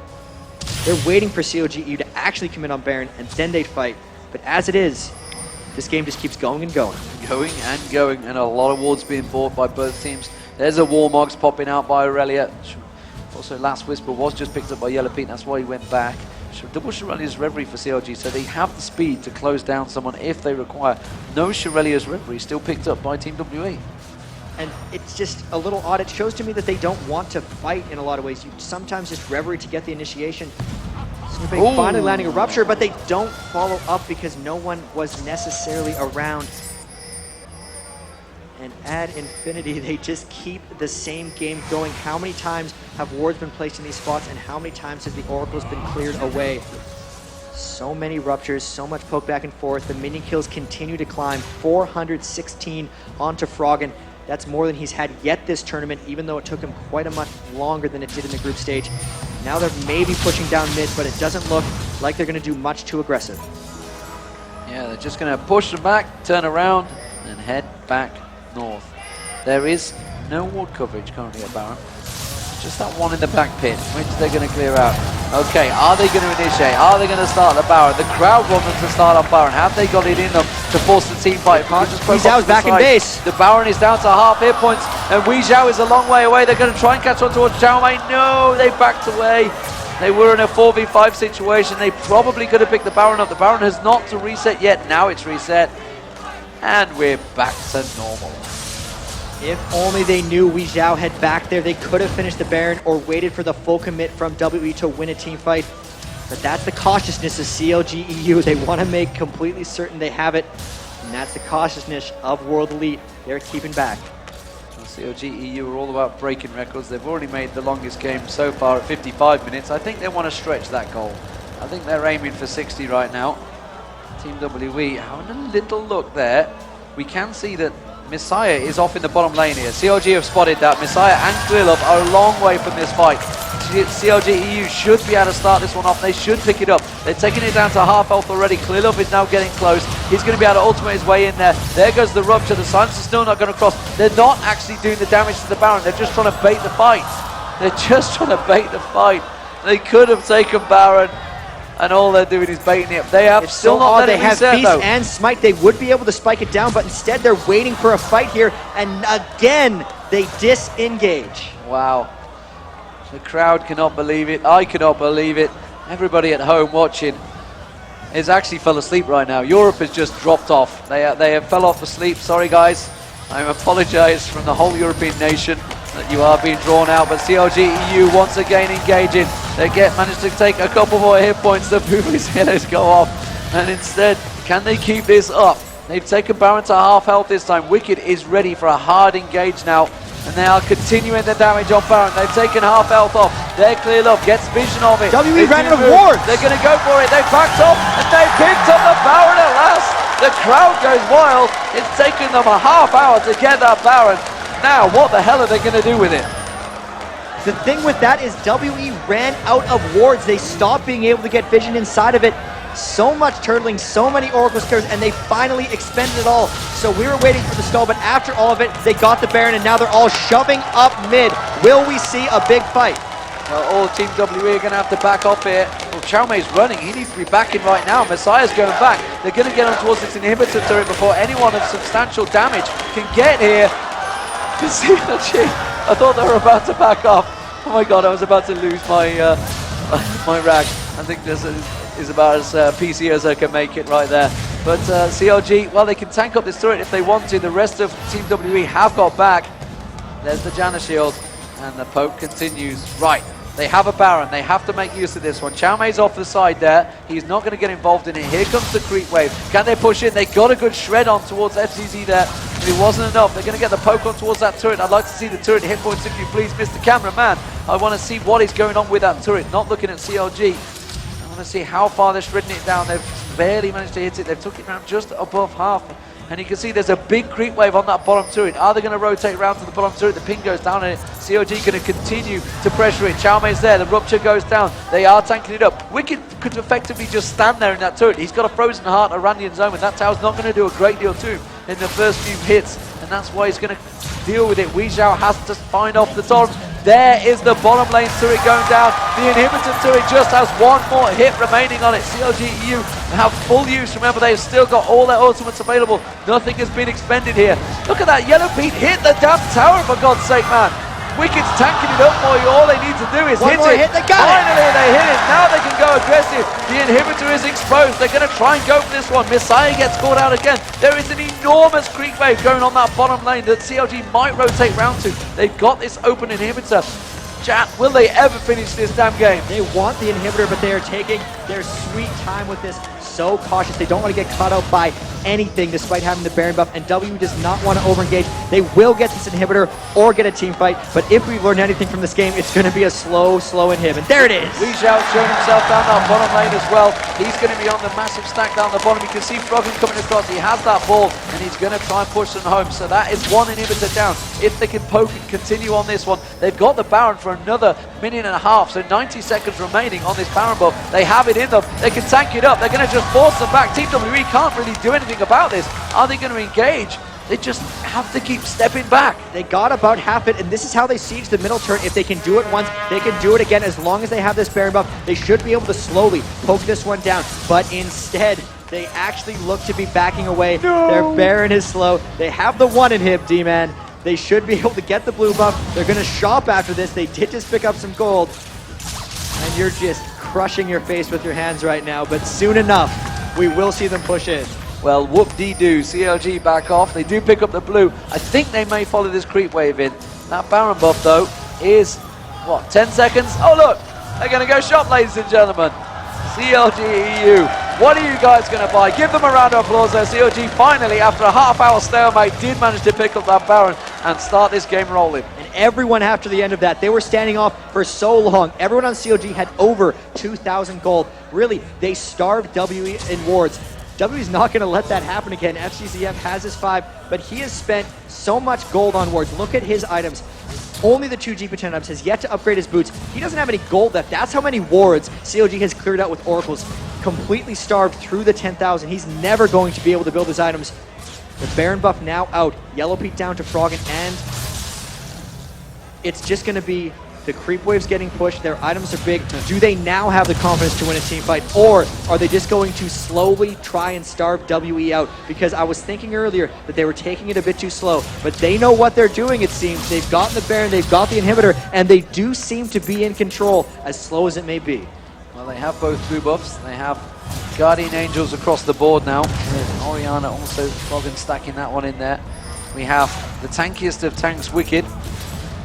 They're waiting for CLGeu to actually commit on Baron, and then they fight. But as it is, this game just keeps going and going. Going and going, and a lot of wards being bought by both teams. There's a Warmogs popping out by Aurelia. Also, Last Whisper was just picked up by Yellow Pete, that's why he went back. Double Shirelia's Reverie for CLG, so they have the speed to close down someone if they require. No Shirelia's Reverie, still picked up by Team WE. And it's just a little odd. It shows to me that they don't want to fight in a lot of ways. You sometimes just Reverie to get the initiation. Snooping finally landing a Rupture, but they don't follow up because no one was necessarily around. And ad infinity, they just keep the same game going. How many times have wards been placed in these spots, and how many times has the Oracle's been cleared away? So many Ruptures, so much poke back and forth. The minion kills continue to climb. 416 onto Froggen. That's more than he's had yet this tournament, even though it took him quite a much longer than it did in the group stage. Now they're maybe pushing down mid, but it doesn't look like they're going to do much too aggressive. Yeah, they're just going to push them back, turn around, and head back north. There is no ward coverage currently at Baron. Just that one in the back pit, which they're going to clear out. Okay, are they going to initiate? Are they going to start the Baron? The crowd want them to start on Baron. Have they got it in them to force the team fight? Weezhao's back in base. The Baron is down to half hit points, and Weezhao is a long way away. They're going to try and catch on towards Zhao Mei. No, they backed away. They were in a 4v5 situation. They probably could have picked the Baron up. The Baron has not to reset yet. Now it's reset. And we're back to normal. If only they knew Weezhao had back there, they could have finished the Baron or waited for the full commit from WE to win a team fight. But that's the cautiousness of CLGeu. They want to make completely certain they have it. And that's the cautiousness of World Elite. They're keeping back. Well, CLGeu are all about breaking records. They've already made the longest game so far at 55 minutes. I think they want to stretch that goal. I think they're aiming for 60 right now. Team WE having a little look there. We can see that Messiah is off in the bottom lane here. CLG have spotted that. Messiah and Clearlove are a long way from this fight. CLGeu should be able to start this one off. They should pick it up. They're taking it down to half health already. Clearlove is now getting close. He's going to be able to ultimate his way in there. There goes the Rupture. The Silence is still not going to cross. They're not actually doing the damage to the Baron. They're just trying to bait the fight. They're just trying to bait the fight. They could have taken Baron, and all they're doing is baiting it. They have still not let it reset, though. They have Beast and Smite. They would be able to spike it down, but instead they're waiting for a fight here, and again, they disengage. Wow. The crowd cannot believe it. I cannot believe it. Everybody at home watching is actually fell asleep right now. Europe has just dropped off. They have fell off asleep. Sorry, guys. I apologize from the whole European nation that you are being drawn out, but CLGeu once again engaging. They managed to take a couple more hit points. The Vuvuzelas go off, and instead, can they keep this up? They've taken Baron to half health this time. Wicked is ready for a hard engage now, and they are continuing the damage on Baron. They've taken half health off. Their Clearlove gets vision of it. WE ran out of wards. They're going to go for it. They backed up, and they picked up the Baron at last. The crowd goes wild. It's taken them a half hour to get that Baron. Now, what the hell are they going to do with it? The thing with that is WE ran out of wards. They stopped being able to get vision inside of it. So much turtling, so many Oracle Scares, and they finally expended it all. So we were waiting for the stall, but after all of it, they got the Baron, and now they're all shoving up mid. Will we see a big fight? Well, all Team WE are going to have to back off here. Well, Xiaomei's running. He needs to be backing right now. Messiah's going back. They're going to get on towards this inhibitor turret before anyone of substantial damage can get here. CLG, I thought they were about to back off. Oh my god, I was about to lose my my rag. I think this is about as PC as I can make it right there. But CLG, well, they can tank up this turret if they want to. The rest of Team WE have got back. There's the Janna shield, and the poke continues. Right, they have a Baron. They have to make use of this one. Xiaomei's off the side there. He's not going to get involved in it. Here comes the creep wave. Can they push in? They got a good shred on towards FCZ there. But it wasn't enough. They're going to get the poke on towards that turret. I'd like to see the turret hit points if you please, Mr. Cameraman. I want to see what is going on with that turret. Not looking at CLG. I want to see how far they're shredding it down. They've barely managed to hit it. They've took it around just above half. And you can see there's a big creep wave on that bottom turret. Are they going to rotate around to the bottom turret? The ping goes down and CLG going to continue to pressure it. Xiaomei's there. The rupture goes down. They are tanking it up. Wicked could effectively just stand there in that turret. He's got a frozen heart, Iranian zone, and that tower's not going to do a great deal to him in the first few hits. And that's why he's going to deal with it. Weizhou has to find off the torrents. There is the bottom lane turret going down. The inhibitor turret just has one more hit remaining on it. CLGeu have full use. Remember, they've still got all their ultimates available. Nothing has been expended here. Look at that. Yellow Pete hit the damn tower, for God's sake, man. Wicked's tanking it up for you. All they need to do is One hit more it. hit, they got Finally, they hit it. Now they can go aggressive. The inhibitor is exposed. They're going to try and go for this one. Messiah gets caught out again. There is an enormous creep wave going on that bottom lane that CLG might rotate round to. They've got this open inhibitor. Chat, will they ever finish this damn game? They want the inhibitor, but they are taking their sweet time with this. So cautious. They don't want to get caught out by anything despite having the Baron buff, and W does not want to overengage. They will get this inhibitor or get a team fight, but if we've learned anything from this game, it's going to be a slow inhib, and there it is! Weizhou's shown himself down that bottom lane as well. He's going to be on the massive stack down the bottom. You can see Froggen coming across. He has that ball, and he's going to try and push them home. So that is one inhibitor down. If they can poke and continue on this one, they've got the Baron for another minute and a half, so 90 seconds remaining on this Baron buff. They have it in them. They can tank it up. They're going to just force them back. Team WE can't really do anything about this. Are they going to engage? They just have to keep stepping back. They got about half it, and this is how they siege the middle turret. If they can do it once, they can do it again. As long as they have this Baron buff, they should be able to slowly poke this one down. But instead, they actually look to be backing away. No. Their Baron is slow. They have the one inhib, D-Man. They should be able to get the blue buff. They're going to shop after this. They did just pick up some gold. And you're just crushing your face with your hands right now. But soon enough, we will see them push in. Well, whoop-dee-doo, CLG back off. They do pick up the blue. I think they may follow this creep wave in. That Baron buff, though, is, what, 10 seconds? Oh, look, they're going to go shop, ladies and gentlemen. CLGeu, what are you guys going to buy? Give them a round of applause there. CLG finally, after a half-hour stalemate, did manage to pick up that Baron and start this game rolling. And everyone after the end of that, they were standing off for so long. Everyone on CLG had over 2,000 gold. Really, they starved WE in wards. W's not going to let that happen again. FCZF has his 5, but he has spent so much gold on wards. Look at his items. Only the 2 G10 items, has yet to upgrade his boots. He doesn't have any gold left. That's how many wards CLG has cleared out with Oracles. Completely starved through the 10,000. He's never going to be able to build his items. The Baron buff now out. Yellow Pete down to Froggen, and it's just going to be the creep waves getting pushed. Their items are big. Do they now have the confidence to win a team fight, or are they just going to slowly try and starve WE out? Because I was thinking earlier that they were taking it a bit too slow, but they know what they're doing, it seems. They've gotten the Baron, they've got the inhibitor, and they do seem to be in control, as slow as it may be. Well, they have both blue buffs. They have Guardian Angels across the board now. With Oriana also, Froggen stacking that one in there. We have the tankiest of tanks, Wicked.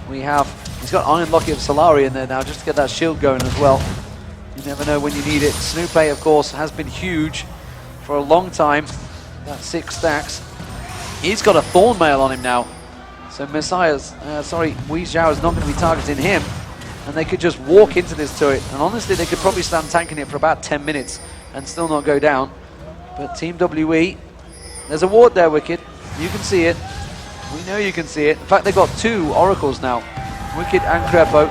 We have, he's got Iron Locket of Solari in there now just to get that shield going as well. You never know when you need it. Snoopay, of course, has been huge for a long time. That's 6 stacks. He's got a Thorn Mail on him now. So Weizhou is not going to be targeting him. And they could just walk into this turret. And honestly, they could probably stand tanking it for about 10 minutes and still not go down. But Team WE There's a ward there, Wicked. You can see it. We know you can see it. In fact, they've got 2 oracles now. Wicked and Crepo.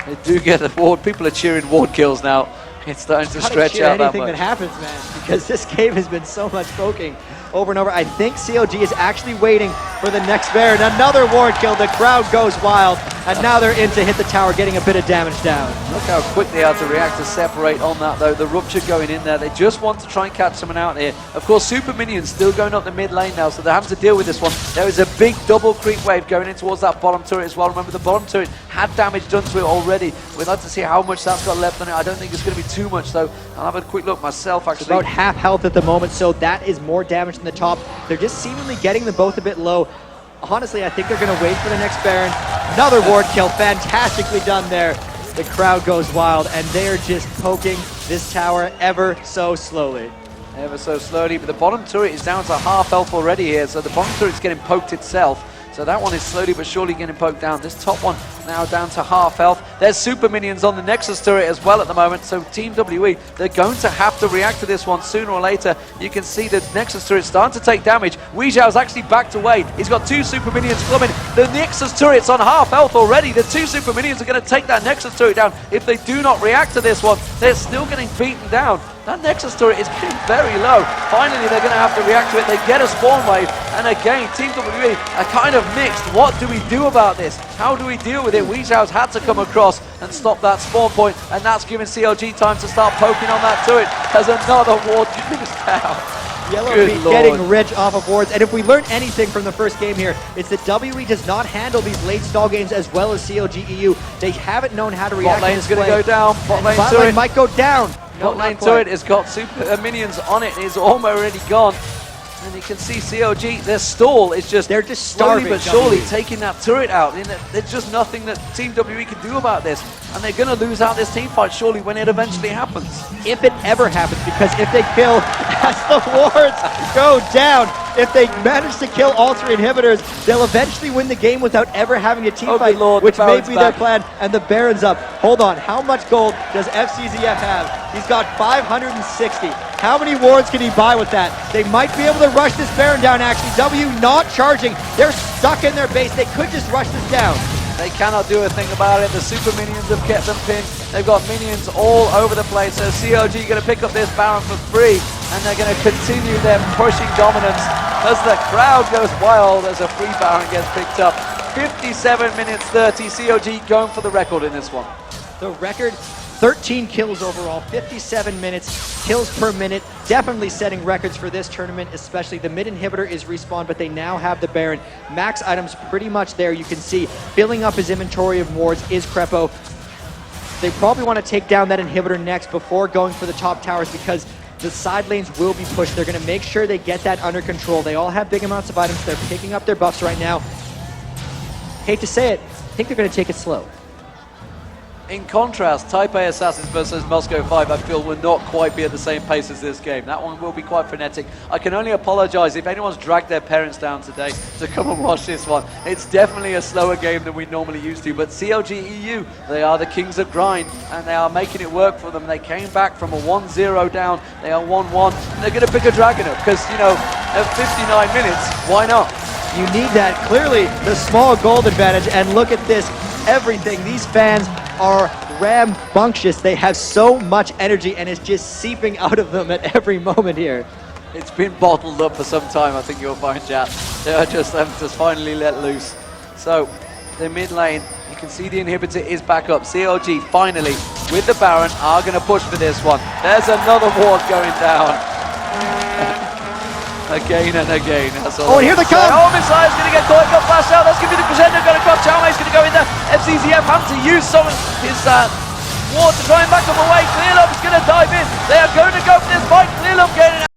They do get the ward. People are cheering ward kills now. It's starting to stretch out that anything much. that happens, man, because this game has been so much poking over and over. I think CLG is actually waiting for the next Baron. Another ward kill. The crowd goes wild, and now they're in to hit the tower, getting a bit of damage down. Look how quick they are to react to separate on that, though. The Rupture going in there. They just want to try and catch someone out here. Of course, Super Minions still going up the mid lane now, so they're having to deal with this one. There is a big double creep wave going in towards that bottom turret as well. Remember, the bottom turret had damage done to it already. We'd like to see how much that's got left on it. I don't think it's going to be too much, though. I'll have a quick look myself, actually. It's about half health at the moment, so that is more damage than the top. They're just seemingly getting them both a bit low. Honestly, I think they're going to wait for the next Baron. Another ward kill, fantastically done there. The crowd goes wild, and they're just poking this tower ever so slowly. Ever so slowly, but the bottom turret is down to half health already here, so the bottom turret's getting poked itself. So that one is slowly but surely getting poked down. This top one now down to half health. There's Super Minions on the Nexus turret as well at the moment, so Team WE, they're going to have to react to this one sooner or later. You can see the Nexus turret starting to take damage. Weizhao's actually backed away. He's got 2 Super Minions coming. The Nexus turret's on half health already. The 2 Super Minions are going to take that Nexus turret down. If they do not react to this one, they're still getting beaten down. That Nexus turret is getting very low. Finally, they're going to have to react to it. They get a spawn wave. And again, Team WE are kind of mixed. What do we do about this? How do we deal with it? Weizhao's had to come across and stop that spawn point, and that's giving CLG time to start poking on that turret as another ward goes down. Yellow Beat getting rich off of wards, and if we learn anything from the first game here, it's that WE does not handle these late stall games as well as CLGeu. They haven't known how to react. Bot lane's going to go down. Bot lane bot turret lane might go down. Bot lane turret has got Super Minions on it. It's already gone. And you can see CLG, their stall is just, they're just slowly starving but surely taking that turret out. And there's just nothing that Team WE can do about this. And they're going to lose out this team fight surely when it eventually happens. If it ever happens, because if they kill as the wards go down, if they manage to kill all 3 inhibitors, they'll eventually win the game without ever having a team fight, Lord, which may be their back. plan, and the Baron's up. Hold on, how much gold does FCZF have? He's got 560. How many wards can he buy with that? They might be able to rush this Baron down, actually. W not charging. They're stuck in their base. They could just rush this down. They cannot do a thing about it. The Super Minions have kept them pinned. They've got minions all over the place. So CLG going to pick up this Baron for free, and they're going to continue their pushing dominance as the crowd goes wild as a free Baron gets picked up. 57 minutes 30. CLG going for the record in this one. The record, 13 kills overall, 57 minutes, kills per minute, definitely setting records for this tournament, especially the mid inhibitor is respawned, but they now have the Baron. Max items pretty much there, you can see. Filling up his inventory of wards is Crepo. They probably want to take down that inhibitor next before going for the top towers because the side lanes will be pushed. They're going to make sure they get that under control. They all have big amounts of items. They're picking up their buffs right now. Hate to say it, I think they're going to take it slow. In contrast, Taipei Assassins versus Moscow 5, I feel, will not quite be at the same pace as this game. That one will be quite frenetic. I can only apologize if anyone's dragged their parents down today to come and watch this one. It's definitely a slower game than we normally used to, but CLGeu, they are the kings of grind, and they are making it work for them. They came back from a 1-0 down, they are 1-1, and they're going to pick a dragon up, because, you know, at 59 minutes, why not? You need that. Clearly, the small gold advantage, and look at this, everything. These fans are rambunctious. They have so much energy, and it's just seeping out of them at every moment here. It's been bottled up for some time, I think you'll find, chat. They are just finally let loose. So, the mid lane, you can see the inhibitor is back up. CLG, finally, with the Baron, are going to push for this one. There's another ward going down. Again and again. Oh, and here they come! Oh, Messiah's going to get caught, got flashed out. That's going to be the crescendo going to come. Chalmey's going to go in there. FCZF having to use some of his ward to try and back them away. ClearLove is going to dive in. They are going to